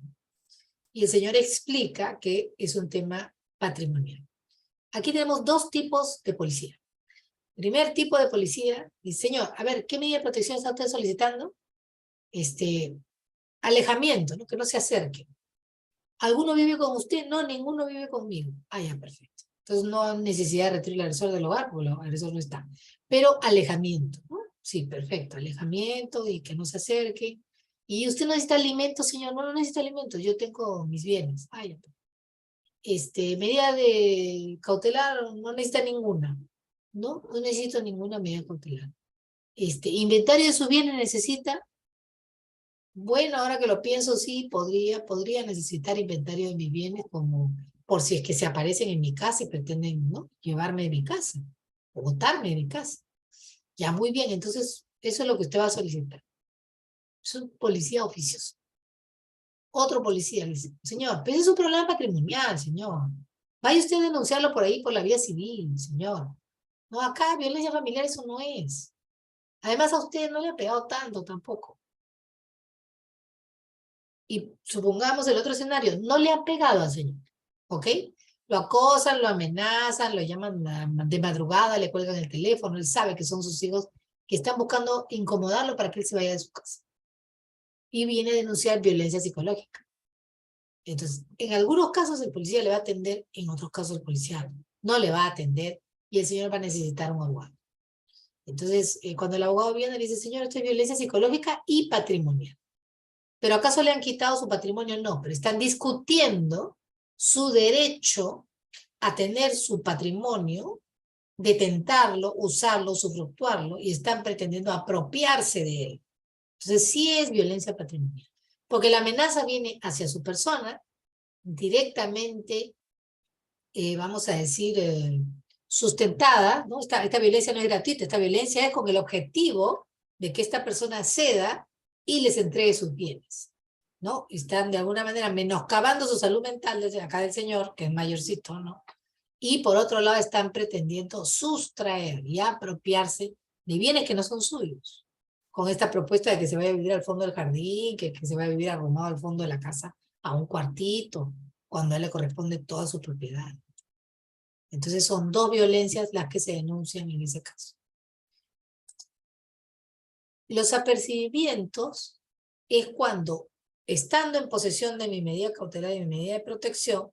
S2: Y el señor explica que es un tema patrimonial. Aquí tenemos dos tipos de policía. Primer tipo de policía, dice: señor, a ver, ¿qué medida de protección está usted solicitando? Alejamiento, ¿no? Que no se acerque. ¿Alguno vive con usted? No, ninguno vive conmigo. Ah, ya, perfecto. Entonces no hay necesidad de retirar el agresor del hogar, porque el agresor no está. Pero alejamiento, ¿no? Sí, perfecto. Alejamiento y que no se acerque. ¿Y usted no necesita alimentos, señor? No, no necesito alimentos. Yo tengo mis bienes. Ah, ya. Medida de cautelar, no necesita ninguna. No, no necesito ninguna medida cautelar. Inventario de sus bienes necesita. Bueno, ahora que lo pienso, sí, podría necesitar inventario de mis bienes como por si es que se aparecen en mi casa y pretenden, ¿no?, llevarme de mi casa o botarme de mi casa. Ya, muy bien, entonces eso es lo que usted va a solicitar. Es un policía oficioso. Otro policía le dice, señor, pero ese es un problema patrimonial, señor. Vaya usted a denunciarlo por ahí por la vía civil, señor. No, acá violencia familiar eso no es. Además a usted no le ha pegado tanto tampoco. Y supongamos el otro escenario, no le han pegado al señor, ¿ok? Lo acosan, lo amenazan, lo llaman de madrugada, le cuelgan el teléfono, él sabe que son sus hijos que están buscando incomodarlo para que él se vaya de su casa. Y viene a denunciar violencia psicológica. Entonces, en algunos casos el policía le va a atender, en otros casos el policía no le va a atender y el señor va a necesitar un abogado. Entonces, cuando el abogado viene, le dice, señor, esto es violencia psicológica y patrimonial. ¿Pero acaso le han quitado su patrimonio? No, pero están discutiendo su derecho a tener su patrimonio, detentarlo, usarlo, usufructuarlo, y están pretendiendo apropiarse de él. Entonces sí es violencia patrimonial, porque la amenaza viene hacia su persona, directamente, vamos a decir, sustentada, ¿no? Esta violencia no es gratuita, esta violencia es con el objetivo de que esta persona ceda y les entregue sus bienes, ¿no? Están de alguna manera menoscabando su salud mental, desde acá del señor, que es mayorcito, ¿no? Y por otro lado están pretendiendo sustraer y apropiarse de bienes que no son suyos, con esta propuesta de que se vaya a vivir al fondo del jardín, que se vaya a vivir arrumado al fondo de la casa a un cuartito, cuando a él le corresponde toda su propiedad. Entonces son dos violencias las que se denuncian en ese caso. Los apercibimientos es cuando, estando en posesión de mi medida cautelar y mi medida de protección,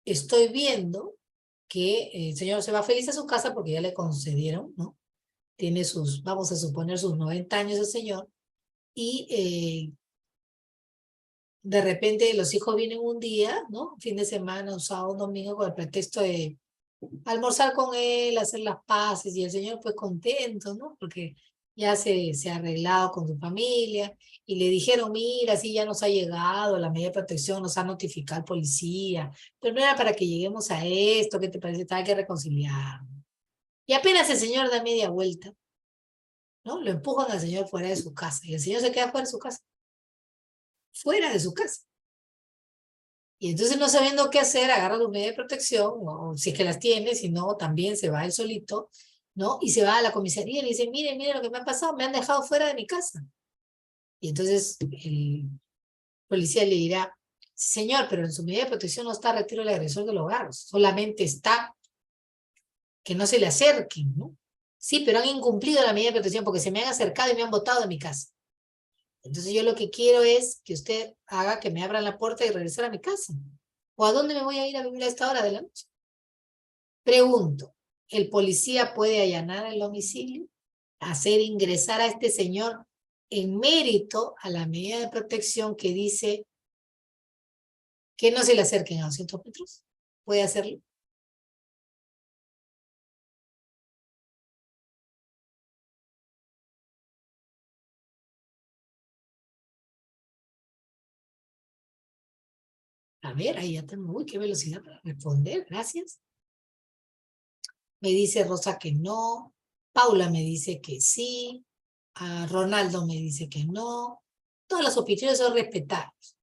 S2: estoy viendo que el señor se va feliz a su casa porque ya le concedieron, ¿no? Tiene sus, vamos a suponer, sus 90 años el señor, y de repente los hijos vienen un día, ¿no? Fin de semana, un sábado, un domingo, con el pretexto de almorzar con él, hacer las paces, y el señor pues contento, ¿no? Porque ya se ha arreglado con su familia, y le dijeron, mira, sí, ya nos ha llegado la medida de protección, nos ha notificado el policía, pero no era para que lleguemos a esto, ¿qué te parece? Hay que reconciliar. Y apenas el señor da media vuelta, ¿no? Lo empujan al señor fuera de su casa, y el señor se queda fuera de su casa, fuera de su casa. Y entonces no sabiendo qué hacer, agarra los medidas de protección, o si es que las tiene, si no, también se va él solito, ¿no? Y se va a la comisaría y le dice, mire, mire lo que me ha pasado, me han dejado fuera de mi casa. Y entonces el policía le dirá, señor, pero en su medida de protección no está retiro del agresor del hogar, solamente está que no se le acerquen, ¿no? Sí, pero han incumplido la medida de protección porque se me han acercado y me han botado de mi casa. Entonces yo lo que quiero es que usted haga que me abran la puerta y regresar a mi casa. ¿O a dónde me voy a ir a vivir a esta hora de la noche? Pregunto, ¿el policía puede allanar el domicilio? ¿Hacer ingresar a este señor en mérito a la medida de protección que dice que no se le acerquen a 200 metros? ¿Puede hacerlo? A ver, ahí ya tengo, uy, qué velocidad para responder, gracias. Me dice Rosa que no, Paula me dice que sí, Ronaldo me dice que no. Todas las opiniones son respetadas.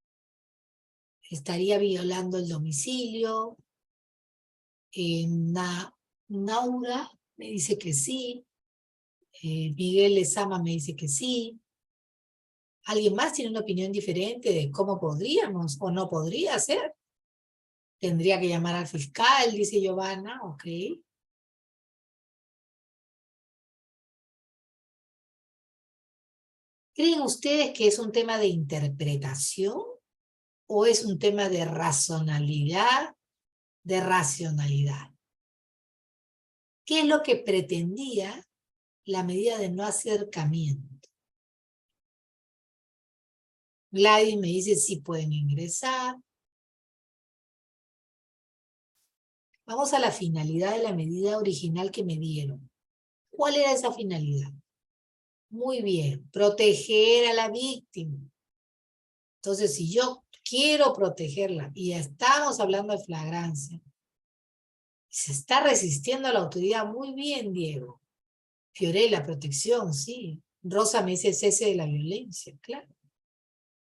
S2: Estaría violando el domicilio. Naura me dice que sí. Miguel Lezama me dice que sí. ¿Alguien más tiene una opinión diferente de cómo podríamos o no podría ser? Tendría que llamar al fiscal, dice Giovanna, ok. ¿Creen ustedes que es un tema de interpretación o es un tema de racionalidad, de racionalidad? ¿Qué es lo que pretendía la medida de no acercamiento? Gladys me dice sí pueden ingresar. Vamos a la finalidad de la medida original que me dieron. ¿Cuál era esa finalidad? Muy bien, proteger a la víctima. Entonces, si yo quiero protegerla y estamos hablando de flagrancia, se está resistiendo a la autoridad, muy bien, Diego. Fiorella, protección, sí. Rosa me dice cese de la violencia, claro.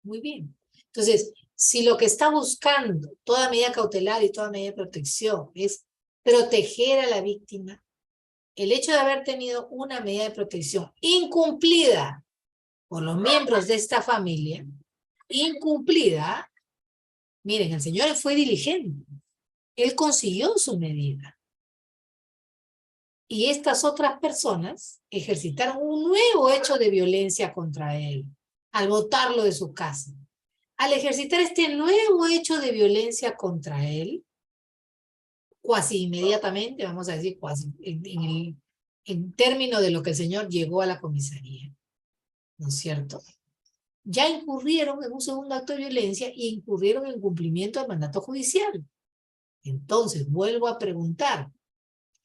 S2: Muy bien. Entonces, si lo que está buscando toda medida cautelar y toda medida de protección es proteger a la víctima, el hecho de haber tenido una medida de protección incumplida por los miembros de esta familia, incumplida, miren, el señor fue diligente. Él consiguió su medida. Y estas otras personas ejercitaron un nuevo hecho de violencia contra él, al botarlo de su casa. Al ejercitar este nuevo hecho de violencia contra él, cuasi inmediatamente, vamos a decir, cuasi en términos de lo que el señor llegó a la comisaría, ¿no es cierto? Ya incurrieron en un segundo acto de violencia y incurrieron en cumplimiento del mandato judicial. Entonces, vuelvo a preguntar,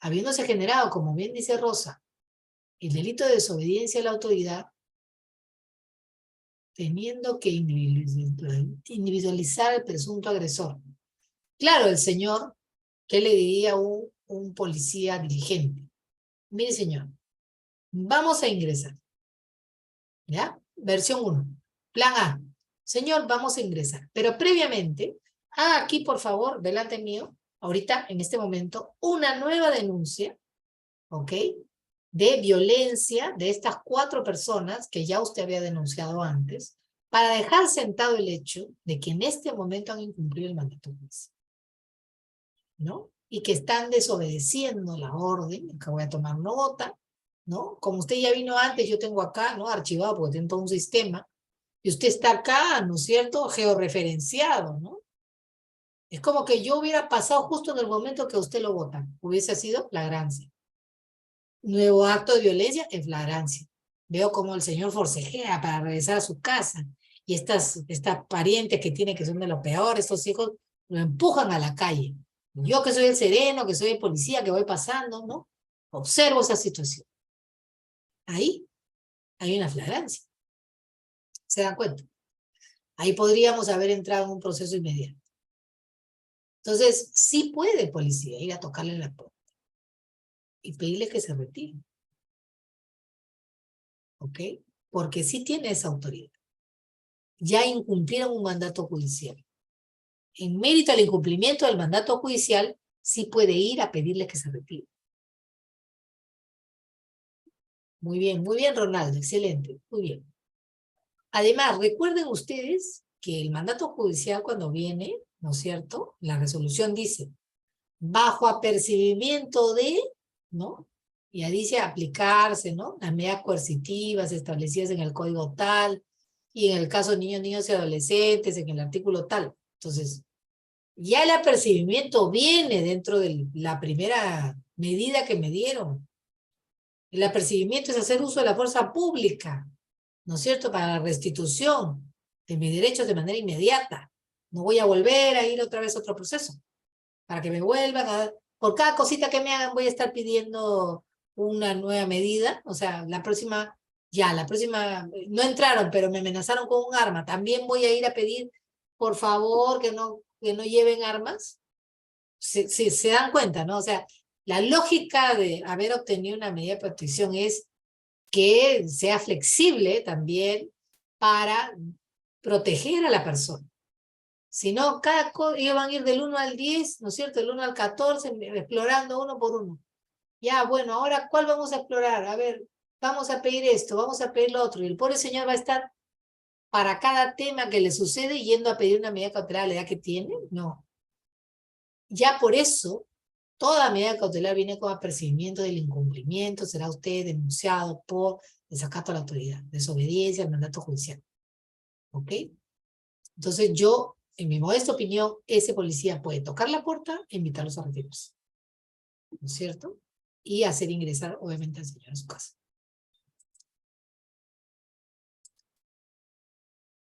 S2: habiéndose generado, como bien dice Rosa, el delito de desobediencia a la autoridad, teniendo que individualizar al presunto agresor. Claro, el señor, ¿qué le diría a un policía diligente? Mire, señor, vamos a ingresar. ¿Ya? Versión 1. Plan A. Señor, vamos a ingresar. Pero previamente, haga aquí, por favor, delante mío, ahorita, en este momento, una nueva denuncia, ¿ok? De violencia de estas 4 personas que ya usted había denunciado antes, para dejar sentado el hecho de que en este momento han incumplido el mandato judicial, ¿no? Y que están desobedeciendo la orden, que voy a tomar nota, ¿no? Como usted ya vino antes, yo tengo acá, ¿no? Archivado, porque tengo todo un sistema, y usted está acá, ¿no es cierto? Georreferenciado, ¿no? Es como que yo hubiera pasado justo en el momento que usted lo vota, hubiese sido flagrancia. Nuevo acto de violencia en flagrancia. Veo como el señor forcejea para regresar a su casa, y estas parientes que tiene, que son de lo peor, estos hijos, lo empujan a la calle. Yo que soy el sereno, que soy el policía, que voy pasando, ¿no? Observo esa situación. Ahí hay una flagrancia. ¿Se dan cuenta? Ahí podríamos haber entrado en un proceso inmediato. Entonces, sí puede el policía ir a tocarle la puerta y pedirle que se retire. ¿Ok? Porque sí tiene esa autoridad. Ya incumplieron un mandato judicial. En mérito al incumplimiento del mandato judicial, sí puede ir a pedirle que se retire. Muy bien, Ronaldo, excelente, muy bien. Además, recuerden ustedes que el mandato judicial cuando viene, ¿no es cierto? La resolución dice, bajo apercibimiento de, ¿no? Y ahí dice aplicarse, ¿no? Las medidas coercitivas establecidas en el código tal, y en el caso de niños, niños y adolescentes, en el artículo tal. Entonces, ya el apercibimiento viene dentro de la primera medida que me dieron. El apercibimiento es hacer uso de la fuerza pública, ¿no es cierto?, para la restitución de mis derechos de manera inmediata. No voy a volver a ir otra vez a otro proceso, para que me vuelvan a... Por cada cosita que me hagan voy a estar pidiendo una nueva medida. O sea, la próxima, no entraron, pero me amenazaron con un arma. También voy a ir a pedir, por favor, que no lleven armas. Se dan cuenta, ¿no? O sea, la lógica de haber obtenido una medida de protección es que sea flexible también para proteger a la persona. Si no, ellos van a ir del 1 al 10, ¿no es cierto? Del 1 al 14, explorando uno por uno. Ya, bueno, ahora, ¿cuál vamos a explorar? A ver, vamos a pedir esto, vamos a pedir lo otro. Y el pobre señor va a estar para cada tema que le sucede yendo a pedir una medida cautelar a la edad que tiene. No. Ya por eso, toda medida cautelar viene con apercibimiento del incumplimiento, será usted denunciado por desacato a la autoridad, desobediencia al mandato judicial. ¿Ok? Entonces yo, en mi modesta opinión, ese policía puede tocar la puerta e invitarlos a retirarse. ¿No es cierto? Y hacer ingresar, obviamente, al señor a su casa.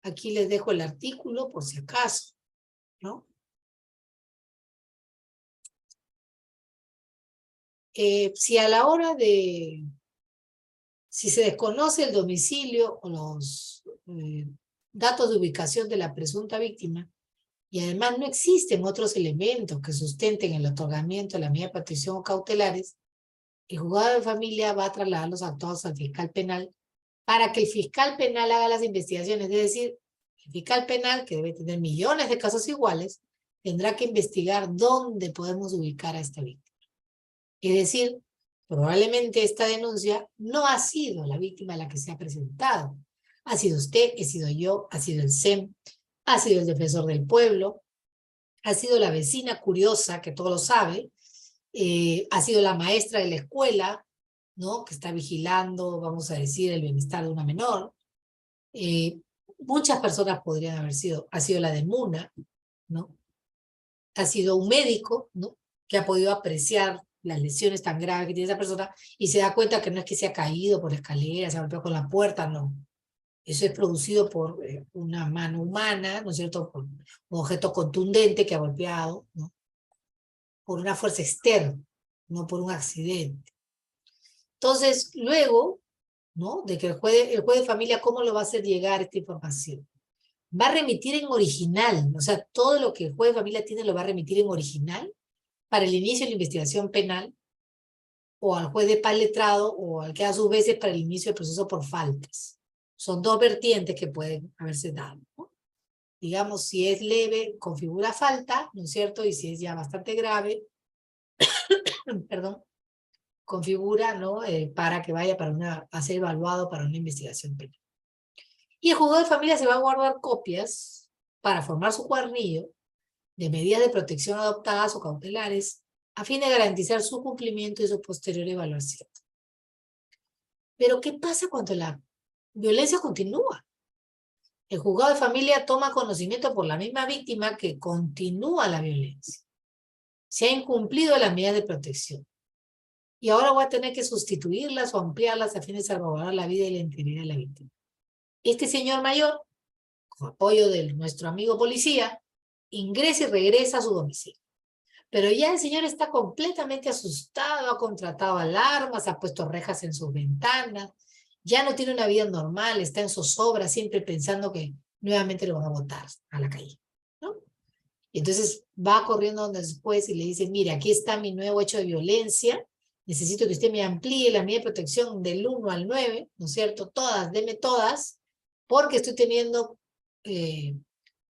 S2: Aquí les dejo el artículo por si acaso, ¿no? si a la hora de, si se desconoce el domicilio o los datos de ubicación de la presunta víctima, y además no existen otros elementos que sustenten el otorgamiento de la medida de protección o cautelares, el juzgado de familia va a trasladar los actuados al fiscal penal para que el fiscal penal haga las investigaciones. Es decir, el fiscal penal, que debe tener millones de casos iguales, tendrá que investigar dónde podemos ubicar a esta víctima. Es decir, probablemente esta denuncia no ha sido la víctima la que se ha presentado. Ha sido usted, he sido yo, ha sido el SEM, ha sido el defensor del pueblo, ha sido la vecina curiosa, que todo lo sabe, ha sido la maestra de la escuela, ¿no? Que está vigilando, vamos a decir, el bienestar de una menor. Muchas personas podrían haber sido, ha sido la de Muna, ¿no? Ha sido un médico, ¿no? Que ha podido apreciar las lesiones tan graves que tiene esa persona y se da cuenta que no es que se ha caído por la escalera, se ha golpeado con la puerta, no. Eso es producido por una mano humana, ¿no es cierto? Por un objeto contundente que ha golpeado, ¿no? Por una fuerza externa, no por un accidente. Entonces, luego, ¿no? De que el juez de familia, ¿cómo lo va a hacer llegar esta información? Va a remitir en original, o sea, todo lo que el juez de familia tiene lo va a remitir en original para el inicio de la investigación penal, o al juez de paz letrado, o al que a sus veces para el inicio del proceso por faltas. Son dos vertientes que pueden haberse dado, ¿no? Digamos, si es leve, configura falta, ¿no es cierto? Y si es ya bastante grave, perdón, configura, ¿no? Para que vaya a ser evaluado para una investigación penal. Y el juzgado de familia se va a guardar copias para formar su cuadernillo de medidas de protección adoptadas o cautelares a fin de garantizar su cumplimiento y su posterior evaluación. Pero ¿qué pasa cuando la violencia continúa? El juzgado de familia toma conocimiento por la misma víctima que continúa la violencia. Se ha incumplido las medidas de protección. Y ahora voy a tener que sustituirlas o ampliarlas a fin de salvaguardar la vida y la integridad de la víctima. Este señor mayor, con apoyo de nuestro amigo policía, ingresa y regresa a su domicilio. Pero ya el señor está completamente asustado, ha contratado alarmas, ha puesto rejas en sus ventanas, ya no tiene una vida normal, está en zozobra, siempre pensando que nuevamente lo van a botar a la calle, ¿no? Y entonces va corriendo donde después y le dice, mire, aquí está mi nuevo hecho de violencia, necesito que usted me amplíe la medida de protección del 1 al 9, ¿no es cierto? Todas, deme todas, porque estoy teniendo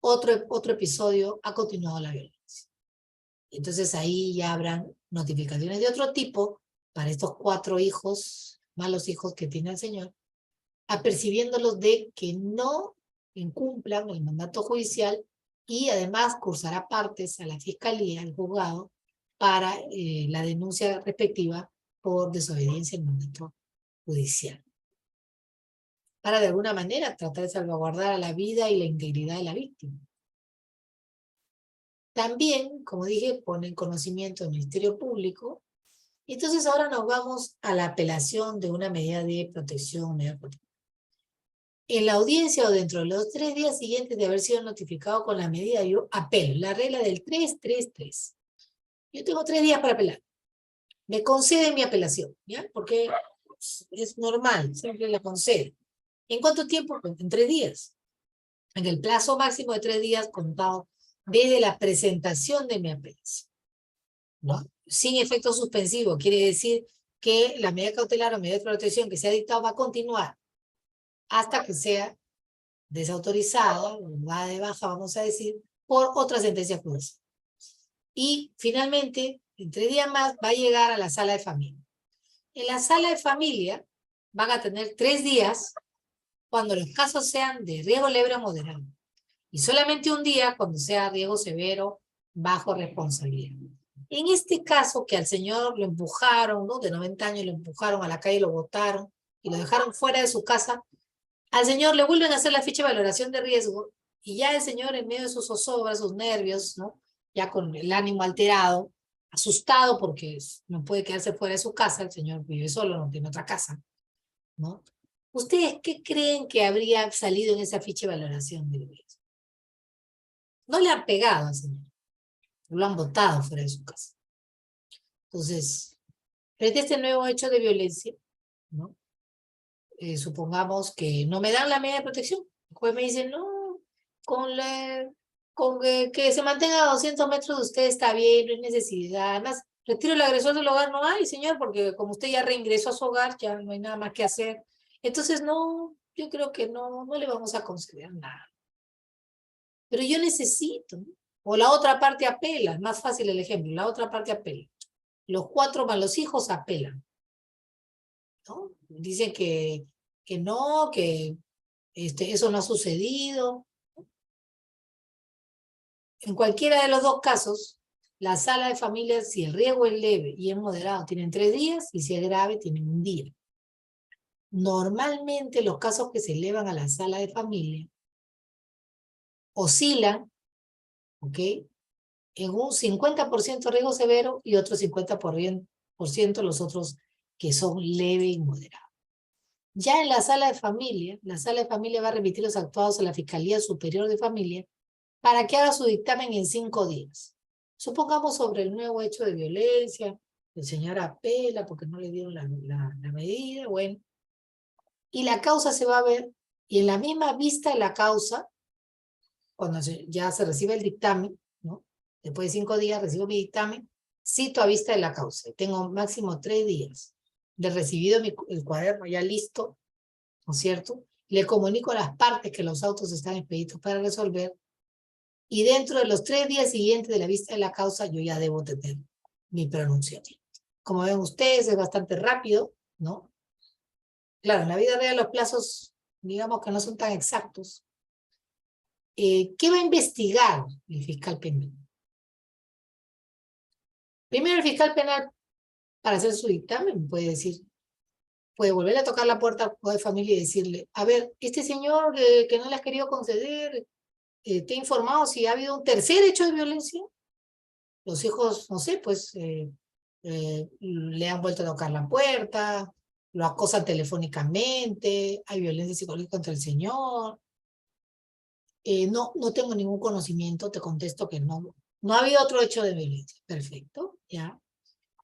S2: otro episodio, ha continuado la violencia. Entonces ahí ya habrán notificaciones de otro tipo para estos 4 hijos, malos hijos que tiene el señor, apercibiéndolos de que no incumplan el mandato judicial y además cursará partes a la fiscalía, al juzgado, para la denuncia respectiva por desobediencia al mandato judicial. Para de alguna manera tratar de salvaguardar a la vida y la integridad de la víctima. También, como dije, pone en conocimiento del Ministerio Público. Y entonces ahora nos vamos a la apelación de una medida de protección. En la audiencia o dentro de los 3 días siguientes de haber sido notificado con la medida, yo apelo. La regla del 3-3-3. Yo tengo 3 días para apelar. Me conceden mi apelación, ¿ya? Porque es normal, siempre la conceden. ¿En cuánto tiempo? Pues en 3 días. En el plazo máximo de 3 días contado desde la presentación de mi apelación, ¿no? Sin efecto suspensivo, quiere decir que la medida cautelar o medida de protección que se ha dictado va a continuar hasta que sea desautorizada, dada de baja, vamos a decir, por otra sentencia judicial. Y finalmente, en 3 días más, va a llegar a la sala de familia. En la sala de familia van a tener 3 días cuando los casos sean de riesgo leve o moderado. Y solamente 1 día cuando sea riesgo severo, bajo responsabilidad. En este caso, que al señor lo empujaron, ¿no? De 90 años, lo empujaron a la calle, lo botaron y lo dejaron fuera de su casa, al señor le vuelven a hacer la ficha de valoración de riesgo y ya el señor en medio de sus zozobras, sus nervios, ¿no? Ya con el ánimo alterado, asustado porque no puede quedarse fuera de su casa, el señor vive solo, no tiene otra casa, ¿no? ¿Ustedes qué creen que habría salido en esa ficha de valoración de riesgo? No le han pegado al señor, lo han botado fuera de su casa. Entonces, Frente a este nuevo hecho de violencia, ¿no? Supongamos que no me dan la medida de protección. El juez me dice, no, que se mantenga a 200 metros de usted está bien, no hay necesidad. Además, retiro el agresor del hogar, no hay, señor, porque como usted ya reingresó a su hogar, ya no hay nada más que hacer. Entonces, no, yo creo que no le vamos a conceder nada. Pero yo necesito, ¿no? O la otra parte apela, más fácil el ejemplo, la otra parte apela. Los 4 más los hijos apelan, ¿no? Dicen que no, que eso no ha sucedido. En cualquiera de los dos casos, la sala de familia, si el riesgo es leve y es moderado, tienen 3 días, y si es grave, tienen 1 día. Normalmente los casos que se elevan a la sala de familia oscilan, ¿ok?, en un 50% riesgo severo y otro 50% los otros que son leve y moderado. Ya en la sala de familia va a remitir los actuados a la Fiscalía Superior de Familia para que haga su dictamen en 5 días. Supongamos sobre el nuevo hecho de violencia, el señor apela porque no le dieron la medida, bueno, y la causa se va a ver, y en la misma vista de la causa, cuando ya se recibe el dictamen, ¿no? Después de 5 días recibo mi dictamen, cito a vista de la causa. Tengo máximo 3 días de recibido el cuaderno ya listo, ¿no es cierto? Le comunico a las partes que los autos están expeditos para resolver, y dentro de los 3 días siguientes de la vista de la causa yo ya debo tener mi pronunciamiento. Como ven ustedes, es bastante rápido, ¿no? Claro, en la vida real los plazos, digamos que no son tan exactos. ¿Qué va a investigar el fiscal penal? Primero, el fiscal penal, para hacer su dictamen, puede decir, puede volver a tocar la puerta al juez de familia y decirle, a ver, este señor que no le has querido conceder, te ha informado si ha habido un tercer hecho de violencia. Los hijos, no sé, pues le han vuelto a tocar la puerta, lo acosan telefónicamente, hay violencia psicológica contra el señor. No tengo ningún conocimiento, te contesto que no ha habido otro hecho de violencia. Perfecto, ya.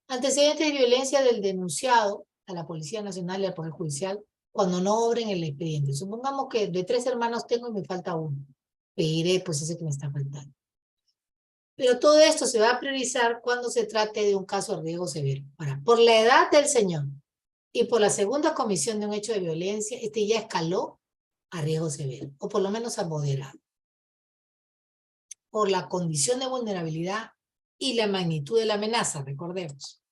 S2: Antecedentes de violencia del denunciado a la Policía Nacional y al Poder Judicial cuando no obren el expediente. Supongamos que de 3 hermanos tengo y me falta uno. Pediré pues ese que me está faltando. Pero todo esto se va a priorizar cuando se trate de un caso de riesgo severo. Ahora, por la edad del señor y por la segunda comisión de un hecho de violencia, ya escaló a riesgo severo, o por lo menos a moderado. Por la condición de vulnerabilidad y la magnitud de la amenaza, recordemos.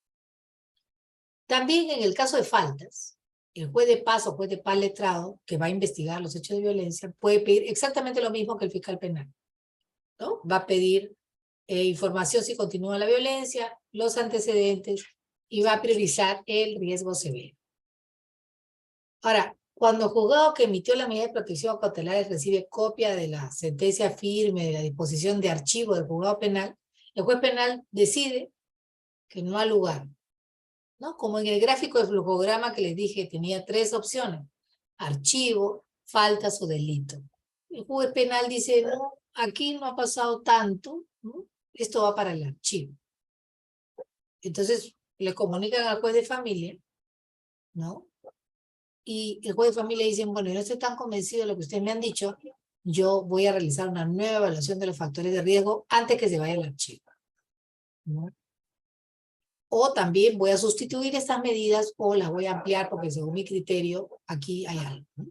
S2: También en el caso de faltas, el juez de paz o juez de paz letrado, que va a investigar los hechos de violencia, puede pedir exactamente lo mismo que el fiscal penal, ¿no? Va a pedir información si continúa la violencia, los antecedentes, y va a priorizar el riesgo severo. Ahora, cuando el juzgado que emitió la medida de protección cautelar recibe copia de la sentencia firme de la disposición de archivo del juzgado penal, el juez penal decide que no ha lugar, ¿no? Como en el gráfico de flujograma que les dije, tenía 3 opciones: archivo, faltas o delito. El juez penal dice, no, aquí no ha pasado tanto, ¿no? Esto va para el archivo. Entonces le comunican al juez de familia, ¿no? Y el juez de familia dice, bueno, yo no estoy tan convencido de lo que ustedes me han dicho, yo voy a realizar una nueva evaluación de los factores de riesgo antes que se vaya al archivo, ¿no? O también voy a sustituir estas medidas o las voy a ampliar porque según mi criterio aquí hay algo, ¿no?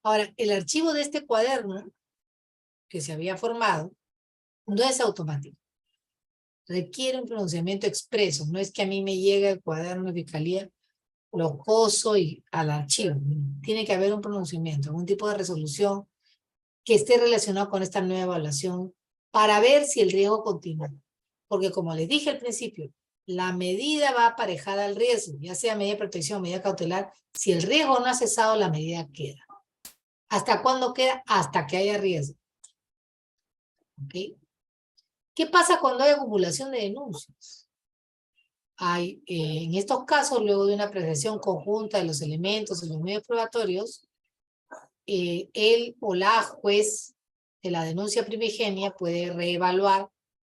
S2: Ahora, el archivo de este cuaderno que se había formado no es automático. Requiere un pronunciamiento expreso. No es que a mí me llegue el cuaderno de fiscalía, lo coso y al archivo. Tiene que haber un pronunciamiento, algún tipo de resolución que esté relacionado con esta nueva evaluación para ver si el riesgo continúa. Porque como les dije al principio, la medida va aparejada al riesgo, ya sea medida de protección o medida cautelar. Si el riesgo no ha cesado, la medida queda. ¿Hasta cuándo queda? Hasta que haya riesgo. ¿Ok? ¿Qué pasa cuando hay acumulación de denuncias? En estos casos, luego de una apreciación conjunta de los elementos y los medios probatorios, él o la juez de la denuncia primigenia puede reevaluar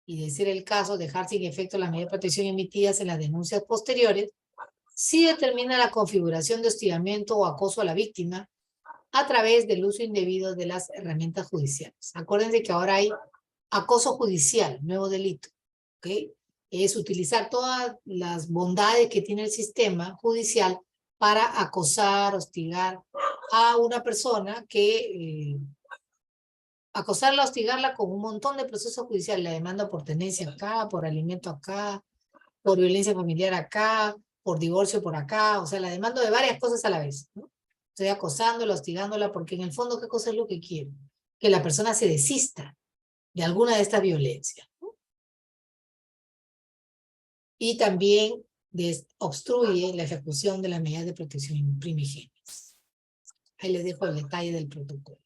S2: y, de ser el caso, dejar sin efecto las medidas de protección emitidas en las denuncias posteriores sí determina la configuración de hostigamiento o acoso a la víctima a través del uso indebido de las herramientas judiciales. Acuérdense que ahora hay acoso judicial, nuevo delito, ¿ok? Es utilizar todas las bondades que tiene el sistema judicial para acosar, hostigar a una persona que... acosarla, hostigarla con un montón de procesos judiciales, la demanda por tenencia acá, por alimento acá, por violencia familiar acá, por divorcio por acá, o sea, la demanda de varias cosas a la vez, ¿no? Estoy acosándola, hostigándola, porque en el fondo, ¿qué cosa es lo que quiero? Que la persona se desista de alguna de estas violencias, ¿no? Y también obstruye la ejecución de las medidas de protección primigenias. Ahí les dejo el detalle del protocolo.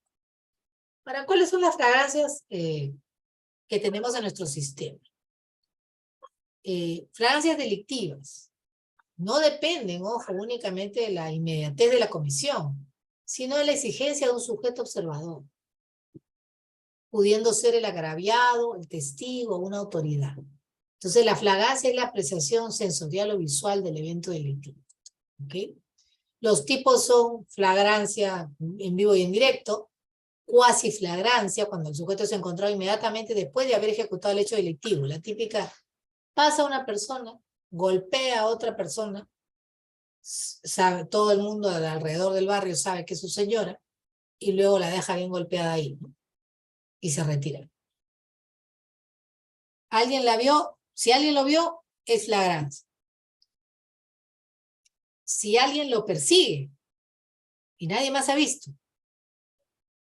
S2: ¿Para cuáles son las fragancias que tenemos en nuestro sistema? Fragancias delictivas no dependen, ojo, únicamente de la inmediatez de la comisión, sino de la exigencia de un sujeto observador, pudiendo ser el agraviado, el testigo, una autoridad. Entonces, la flagrancia es la apreciación sensorial o visual del evento delictivo. ¿Okay? Los tipos son flagrancia en vivo y en directo, cuasi flagrancia, cuando el sujeto se encontraba inmediatamente después de haber ejecutado el hecho delictivo. La típica, pasa una persona, golpea a otra persona, sabe, todo el mundo alrededor del barrio sabe que es su señora, y luego la deja bien golpeada ahí, ¿no? Y se retira. ¿Alguien la vio? Si alguien lo vio, es flagrancia. Si alguien lo persigue y nadie más ha visto,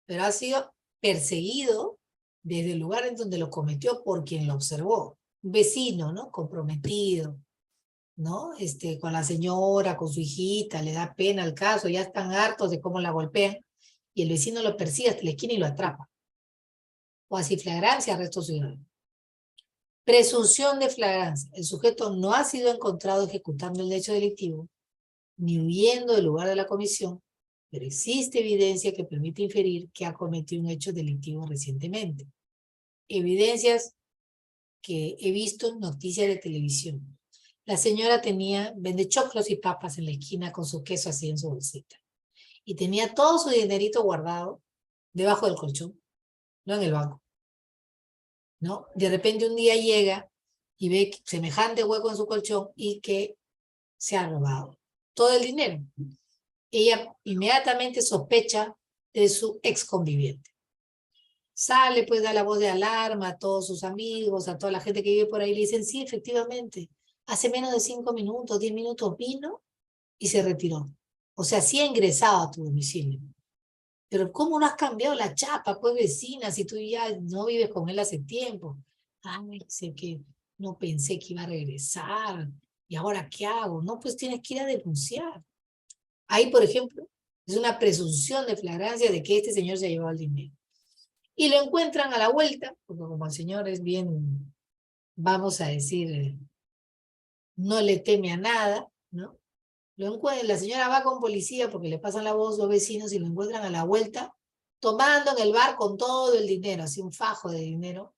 S2: pero ha sido perseguido desde el lugar en donde lo cometió por quien lo observó, un vecino, ¿no? Comprometido, ¿no? Con la señora, con su hijita, le da pena el caso, ya están hartos de cómo la golpean, y el vecino lo persigue hasta la esquina y lo atrapa. O así flagrancia, arresto ciudadano. Presunción de flagrancia. El sujeto no ha sido encontrado ejecutando el hecho delictivo, ni huyendo del lugar de la comisión, pero existe evidencia que permite inferir que ha cometido un hecho delictivo recientemente. Evidencias que he visto en noticias de televisión. La señora vende choclos y papas en la esquina con su queso así en su bolsita. Y tenía todo su dinerito guardado debajo del colchón, no en el banco, ¿no? De repente un día llega y ve semejante hueco en su colchón y que se ha robado todo el dinero. Ella inmediatamente sospecha de su ex conviviente. Sale, pues da la voz de alarma a todos sus amigos, a toda la gente que vive por ahí, le dicen, sí, efectivamente, hace menos de 5 minutos, 10 minutos vino y se retiró. O sea, sí ha ingresado a tu domicilio. Pero ¿cómo no has cambiado la chapa, pues vecina, si tú ya no vives con él hace tiempo? Ay, sé que no pensé que iba a regresar. ¿Y ahora qué hago? No, pues tienes que ir a denunciar. Ahí, por ejemplo, es una presunción de flagrancia de que este señor se ha llevado el dinero. Y lo encuentran a la vuelta, porque como el señor es bien, vamos a decir, no le teme a nada, ¿no? La señora va con policía porque le pasan la voz los vecinos y lo encuentran a la vuelta, tomando en el bar con todo el dinero, así un fajo de dinero,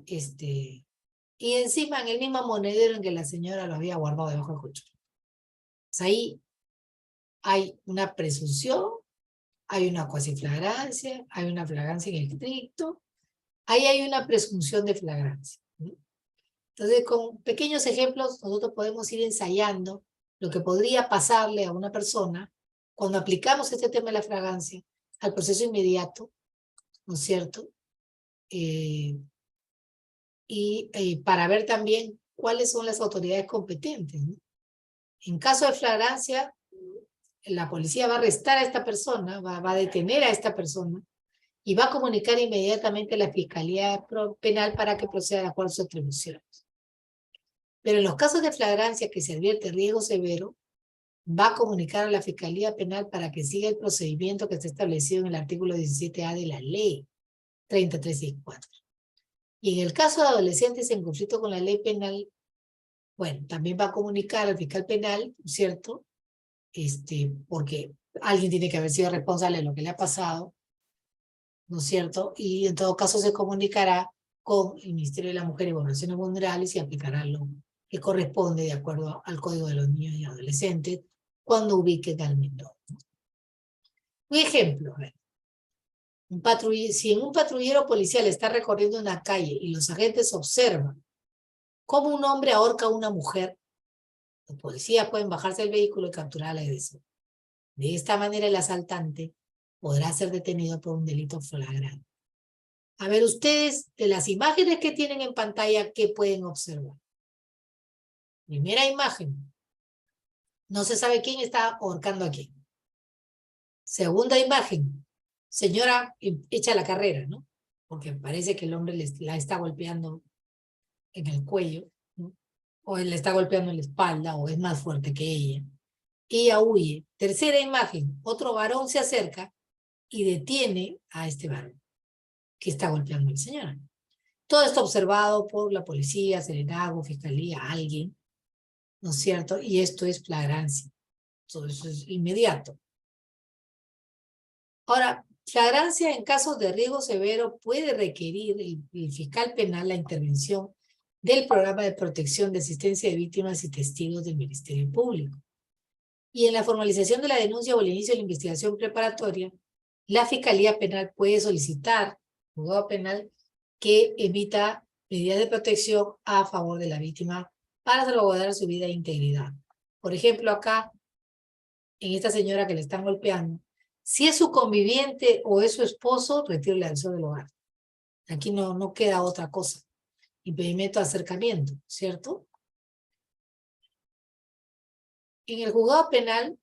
S2: y encima en el mismo monedero en que la señora lo había guardado debajo del colchón. Pues ahí hay una presunción, hay una cuasi flagrancia, hay una flagrancia en estricto, ahí hay una presunción de flagrancia, ¿no? Entonces, con pequeños ejemplos, nosotros podemos ir ensayando lo que podría pasarle a una persona cuando aplicamos este tema de la flagrancia al proceso inmediato, ¿no es cierto? Para ver también cuáles son las autoridades competentes, ¿no? En caso de flagrancia, la policía va a arrestar a esta persona, va a detener a esta persona y va a comunicar inmediatamente a la Fiscalía Penal para que proceda de acuerdo a sus atribuciones. Pero en los casos de flagrancia que se advierte riesgo severo, va a comunicar a la Fiscalía Penal para que siga el procedimiento que está establecido en el artículo 17A de la ley 3364. Y en el caso de adolescentes en conflicto con la ley penal, bueno, también va a comunicar al fiscal penal, ¿cierto? Porque alguien tiene que haber sido responsable de lo que le ha pasado, ¿no es cierto? Y en todo caso se comunicará con el Ministerio de la Mujer y Poblaciones Vulnerables y aplicará que corresponde de acuerdo al Código de los Niños y Adolescentes cuando ubiquen al menor. Un ejemplo, a ver. Si en un patrullero policial está recorriendo una calle y los agentes observan cómo un hombre ahorca a una mujer, los policías pueden bajarse del vehículo y capturar al agresor. De esta manera el asaltante podrá ser detenido por un delito flagrante. A ver ustedes, de las imágenes que tienen en pantalla, ¿qué pueden observar? Primera imagen. No se sabe quién está ahorcando a quién. Segunda imagen. Señora echa la carrera, ¿no? Porque parece que el hombre la está golpeando en el cuello, ¿no? O él le está golpeando en la espalda, o es más fuerte que ella. Ella huye. Tercera imagen. Otro varón se acerca y detiene a este varón que está golpeando al señor. Todo esto observado por la policía, Serenazgo, Fiscalía, alguien, ¿no es cierto? Y esto es flagrancia. Todo eso es inmediato. Ahora, flagrancia en casos de riesgo severo puede requerir el fiscal penal la intervención del Programa de Protección de Asistencia de Víctimas y Testigos del Ministerio Público. Y en la formalización de la denuncia o el inicio de la investigación preparatoria, la Fiscalía Penal puede solicitar, juzgado penal, que emita medidas de protección a favor de la víctima para salvaguardar su vida e integridad. Por ejemplo, acá, en esta señora que le están golpeando, si es su conviviente o es su esposo, retírele al sol del hogar. Aquí no queda otra cosa. Impedimento de acercamiento, ¿cierto? En el juzgado penal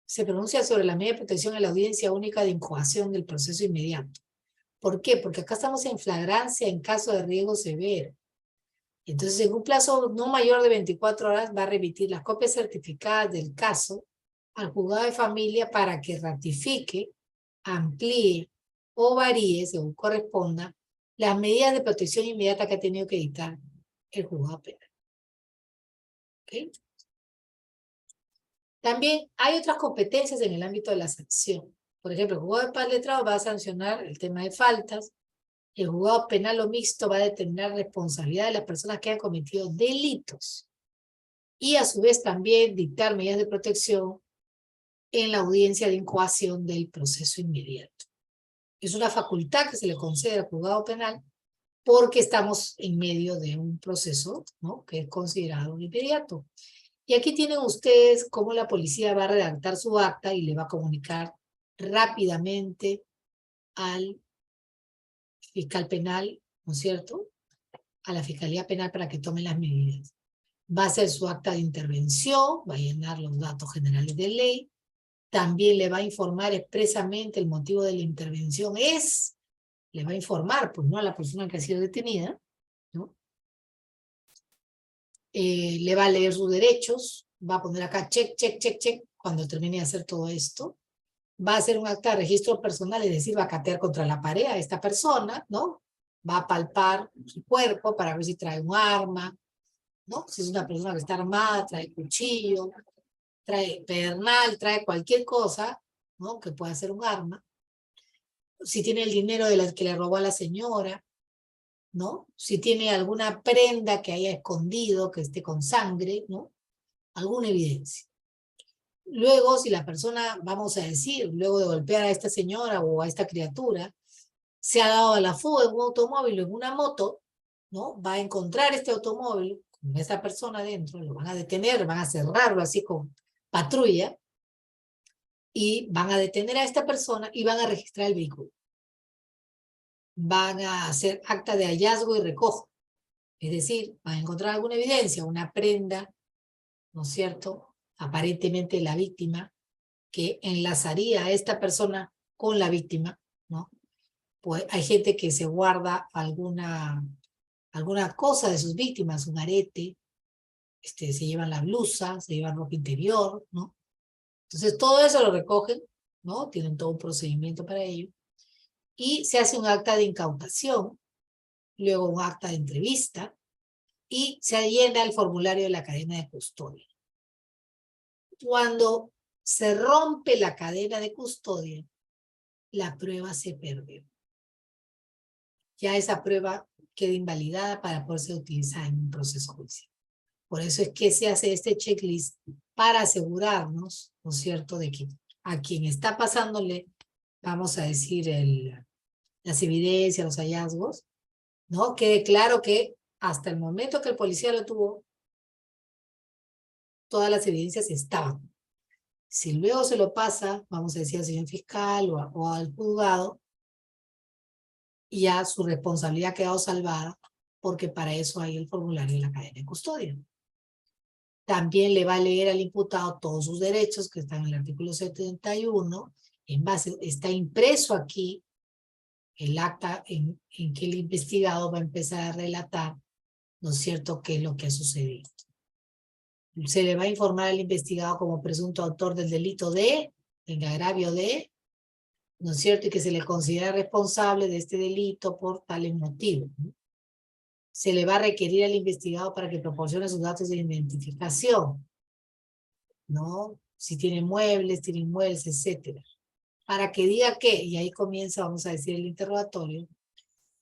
S2: se pronuncia sobre la medida de protección en la audiencia única de incoación del proceso inmediato. ¿Por qué? Porque acá estamos en flagrancia en caso de riesgo severo. Entonces, en un plazo no mayor de 24 horas va a remitir las copias certificadas del caso al juzgado de familia para que ratifique, amplíe o varíe, según corresponda, las medidas de protección inmediata que ha tenido que dictar el juzgado penal. ¿Okay? También hay otras competencias en el ámbito de la sanción. Por ejemplo, el juzgado de paz letrado va a sancionar el tema de faltas. El juzgado penal o mixto va a determinar responsabilidad de las personas que han cometido delitos. Y a su vez también dictar medidas de protección en la audiencia de incoación del proceso inmediato. Es una facultad que se le concede al juzgado penal porque estamos en medio de un proceso, ¿no?, que es considerado inmediato. Y aquí tienen ustedes cómo la policía va a redactar su acta y le va a comunicar rápidamente al fiscal penal, ¿no es cierto?, a la Fiscalía Penal para que tome las medidas. Va a hacer su acta de intervención, va a llenar los datos generales de ley, también le va a informar expresamente el motivo de la intervención le va a informar, pues no a la persona que ha sido detenida, ¿no? Le va a leer sus derechos, va a poner acá check, check, check, check, cuando termine de hacer todo esto. Va a hacer un acta de registro personal, es decir, va a catear contra la pared a esta persona, ¿no? Va a palpar su cuerpo para ver si trae un arma, ¿no? Si es una persona que está armada, trae cuchillo, trae pedernal, trae cualquier cosa, ¿no?, que pueda ser un arma. Si tiene el dinero de la que le robó a la señora, ¿no? Si tiene alguna prenda que haya escondido, que esté con sangre, ¿no? Alguna evidencia. Luego, si la persona, vamos a decir, luego de golpear a esta señora o a esta criatura, se ha dado a la fuga en un automóvil o en una moto, ¿no?, va a encontrar este automóvil con esa persona dentro, lo van a detener, van a cerrarlo así con patrulla, y van a detener a esta persona y van a registrar el vehículo. Van a hacer acta de hallazgo y recojo. Es decir, van a encontrar alguna evidencia, una prenda, ¿no es cierto?, aparentemente la víctima, que enlazaría a esta persona con la víctima, ¿no? Pues hay gente que se guarda alguna cosa de sus víctimas, un arete, se llevan la blusa, se llevan ropa interior, ¿no? Entonces todo eso lo recogen, ¿no? Tienen todo un procedimiento para ello. Y se hace un acta de incautación, luego un acta de entrevista, y se llena el formulario de la cadena de custodia. Cuando se rompe la cadena de custodia, la prueba se perdió. Ya esa prueba queda invalidada para poder ser utilizada en un proceso judicial. Por eso es que se hace este checklist para asegurarnos, ¿no es cierto?, de que a quien está pasándole, vamos a decir, las evidencias, los hallazgos, ¿no? Quede claro que hasta el momento que el policía lo tuvo, todas las evidencias estaban. Si luego se lo pasa, vamos a decir al señor fiscal o al juzgado, ya su responsabilidad ha quedado salvada, porque para eso hay el formulario de la cadena de custodia. También le va a leer al imputado todos sus derechos, que están en el artículo 71, en base, está impreso aquí el acta en que el investigado va a empezar a relatar, ¿no es cierto?, qué es lo que ha sucedido. Se le va a informar al investigado como presunto autor del delito en agravio de, ¿no es cierto?, y que se le considera responsable de este delito por tales motivos, ¿no? Se le va a requerir al investigado para que proporcione sus datos de identificación, ¿no? Si tiene muebles, tiene inmuebles, etcétera. Para que diga qué, y ahí comienza, vamos a decir, el interrogatorio.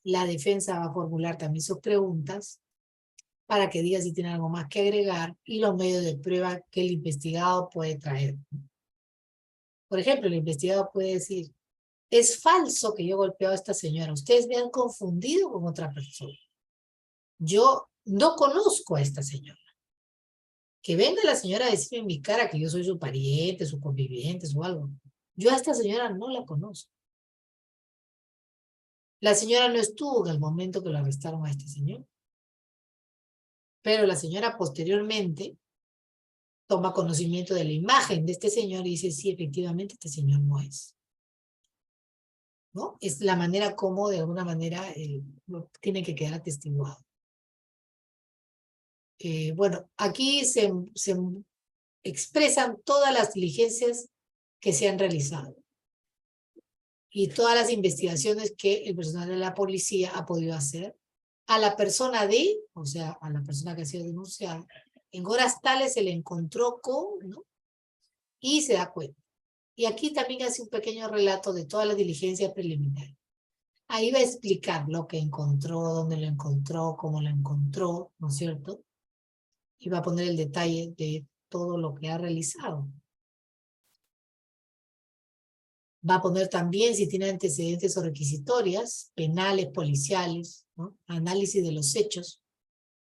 S2: La defensa va a formular también sus preguntas para que diga si tiene algo más que agregar y los medios de prueba que el investigado puede traer. Por ejemplo, el investigado puede decir, es falso que yo golpeado a esta señora, ustedes me han confundido con otra persona. Yo no conozco a esta señora. Que venga la señora a decirme en mi cara que yo soy su pariente, su conviviente, o algo. Yo a esta señora no la conozco. La señora no estuvo en el momento que lo arrestaron a este señor. Pero la señora posteriormente toma conocimiento de la imagen de este señor y dice, sí, efectivamente este señor no es. ¿No? Es la manera como de alguna manera tiene que quedar atestiguado. Bueno, aquí se expresan todas las diligencias que se han realizado y todas las investigaciones que el personal de la policía ha podido hacer a la persona o sea, a la persona que ha sido denunciada. En horas tales se le encontró ¿no? Y se da cuenta. Y aquí también hace un pequeño relato de todas las diligencias preliminares. Ahí va a explicar lo que encontró, dónde lo encontró, cómo lo encontró, ¿no es cierto? Y va a poner el detalle de todo lo que ha realizado. Va a poner también si tiene antecedentes o requisitorias, penales, policiales, ¿no? Análisis de los hechos,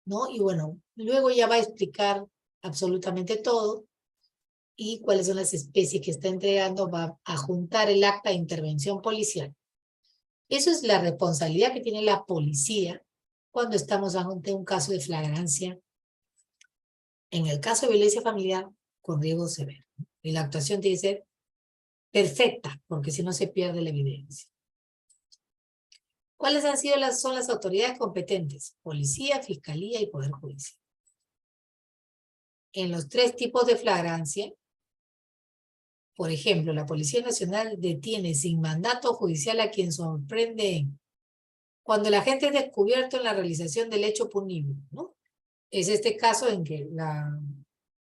S2: ¿no? Y bueno, luego ya va a explicar absolutamente todo y cuáles son las especies que está entregando, va a juntar el acta de intervención policial. Eso es la responsabilidad que tiene la policía cuando estamos ante un caso de flagrancia. En el caso de violencia familiar, con riesgo severo. Y la actuación tiene que ser perfecta, porque si no se pierde la evidencia. ¿Cuáles son las autoridades competentes? Policía, Fiscalía y Poder Judicial. En los 3 tipos de flagrancia, por ejemplo, la Policía Nacional detiene sin mandato judicial a quien sorprende cuando el agente es descubierto en la realización del hecho punible, ¿no? Es este caso en que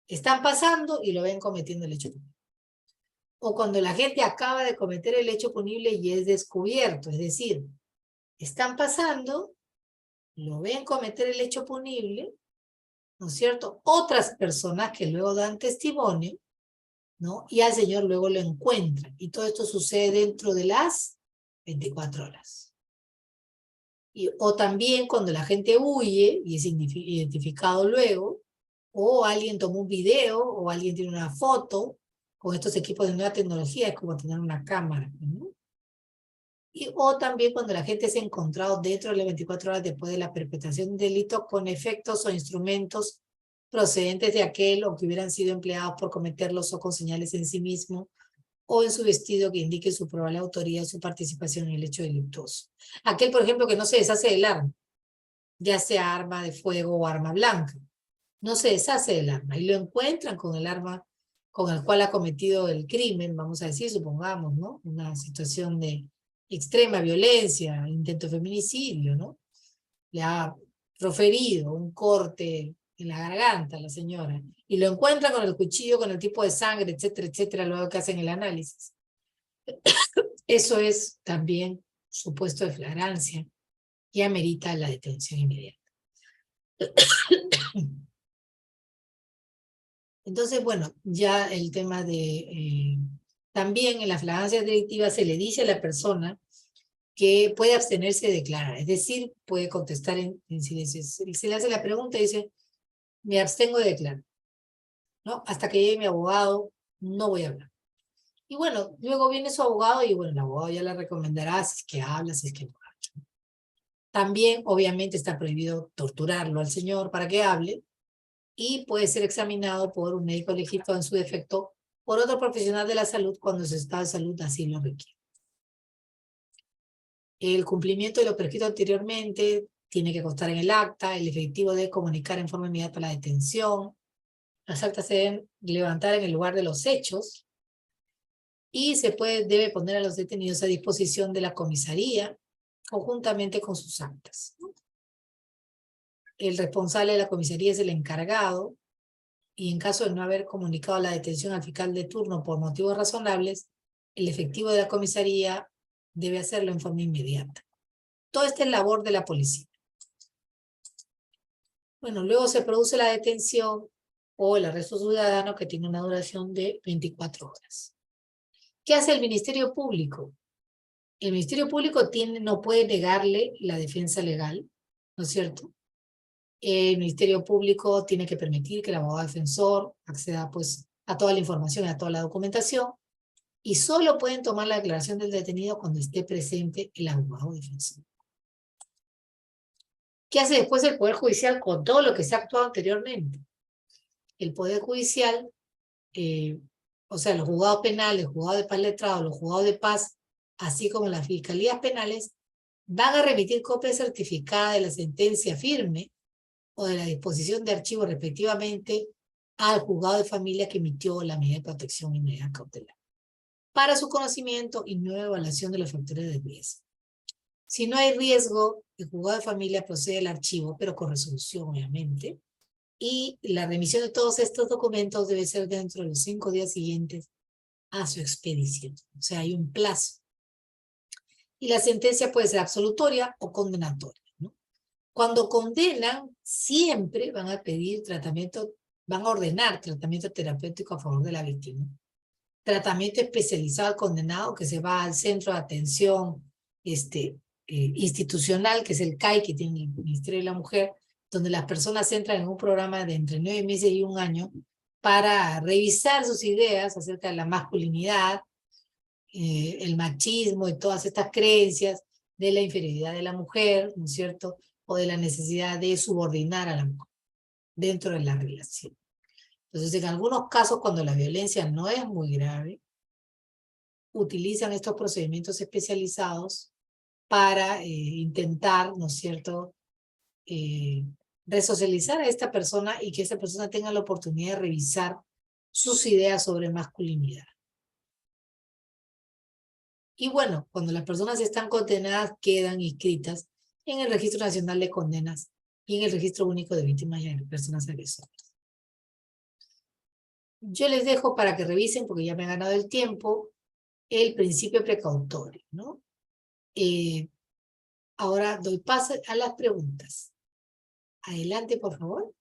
S2: están pasando y lo ven cometiendo el hecho punible. O cuando la gente acaba de cometer el hecho punible y es descubierto, es decir, están pasando, lo ven cometer el hecho punible, ¿no es cierto? Otras personas que luego dan testimonio, ¿no? Y al señor luego lo encuentran. Y todo esto sucede dentro de las 24 horas. O también cuando la gente huye y es identificado luego, o alguien tomó un video, o alguien tiene una foto, con estos equipos de nueva tecnología, es como tener una cámara, ¿no? O también cuando la gente se ha encontrado dentro de las 24 horas después de la perpetración del delito con efectos o instrumentos procedentes de aquel o que hubieran sido empleados por cometerlos o con señales en sí mismo o en su vestido que indique su probable autoría o su participación en el hecho delictuoso. Aquel, por ejemplo, que no se deshace del arma, ya sea arma de fuego o arma blanca, no se deshace del arma y lo encuentran con el arma con el cual ha cometido el crimen, vamos a decir, supongamos, ¿no? Una situación de extrema violencia, intento de feminicidio, ¿no? Le ha proferido un corte en la garganta a la señora y lo encuentran con el cuchillo, con el tipo de sangre, etcétera, etcétera, luego que hacen el análisis. Eso es también supuesto de flagrancia y amerita la detención inmediata. Entonces, bueno, ya el tema de... también en la flagrancia delictiva se le dice a la persona que puede abstenerse de declarar, es decir, puede contestar en silencio. Se le hace la pregunta y dice, me abstengo de declarar, ¿no? Hasta que llegue mi abogado, no voy a hablar. Y bueno, luego viene su abogado y bueno, el abogado ya le recomendará si es que habla, si es que no habla. También, obviamente, está prohibido torturarlo al señor para que hable y puede ser examinado por un médico legítimo en su defecto por otro profesional de la salud cuando su estado de salud así lo requiere. El cumplimiento de lo prescrito anteriormente tiene que constar en el acta, el efectivo debe comunicar en forma inmediata la detención, las actas se deben levantar en el lugar de los hechos y debe poner a los detenidos a disposición de la comisaría conjuntamente con sus actas. El responsable de la comisaría es el encargado y en caso de no haber comunicado la detención al fiscal de turno por motivos razonables, el efectivo de la comisaría debe hacerlo en forma inmediata. Todo esto es labor de la policía. Bueno, luego se produce la detención o el arresto ciudadano que tiene una duración de 24 horas. ¿Qué hace el Ministerio Público? El Ministerio Público no puede negarle la defensa legal, ¿no es cierto? El Ministerio Público tiene que permitir que el abogado defensor acceda pues, a toda la información y a toda la documentación y solo pueden tomar la declaración del detenido cuando esté presente el abogado defensor. ¿Qué hace después el Poder Judicial con todo lo que se ha actuado anteriormente? El Poder Judicial, o sea, los juzgados penales, los juzgados de paz letrados, los juzgados de paz, así como las fiscalías penales, van a remitir copia certificada de la sentencia firme o de la disposición de archivo respectivamente al juzgado de familia que emitió la medida de protección y medida cautelar, para su conocimiento y nueva evaluación de los factores de riesgo. Si no hay riesgo, el juzgado de familia procede al archivo, pero con resolución, obviamente, y la remisión de todos estos documentos debe ser dentro de los 5 días siguientes a su expedición. O sea, hay un plazo. Y la sentencia puede ser absolutoria o condenatoria, ¿no? Cuando condenan, siempre van a pedir tratamiento, van a ordenar tratamiento terapéutico a favor de la víctima. Tratamiento especializado al condenado que se va al centro de atención institucional, que es el CAI, que tiene el Ministerio de la Mujer, donde las personas entran en un programa de entre 9 meses y 1 año para revisar sus ideas acerca de la masculinidad, el machismo y todas estas creencias de la inferioridad de la mujer, ¿no es cierto? O de la necesidad de subordinar a la mujer dentro de la relación. Entonces, en algunos casos, cuando la violencia no es muy grave, utilizan estos procedimientos especializados para intentar, ¿no es cierto?, resocializar a esta persona y que esta persona tenga la oportunidad de revisar sus ideas sobre masculinidad. Y bueno, cuando las personas están condenadas, quedan inscritas en el Registro Nacional de Condenas y en el Registro Único de Víctimas y de Personas Agresoras. Yo les dejo para que revisen, porque ya me han ganado el tiempo, el principio precautorio, ¿no? Ahora doy paso a las preguntas. Adelante, por favor.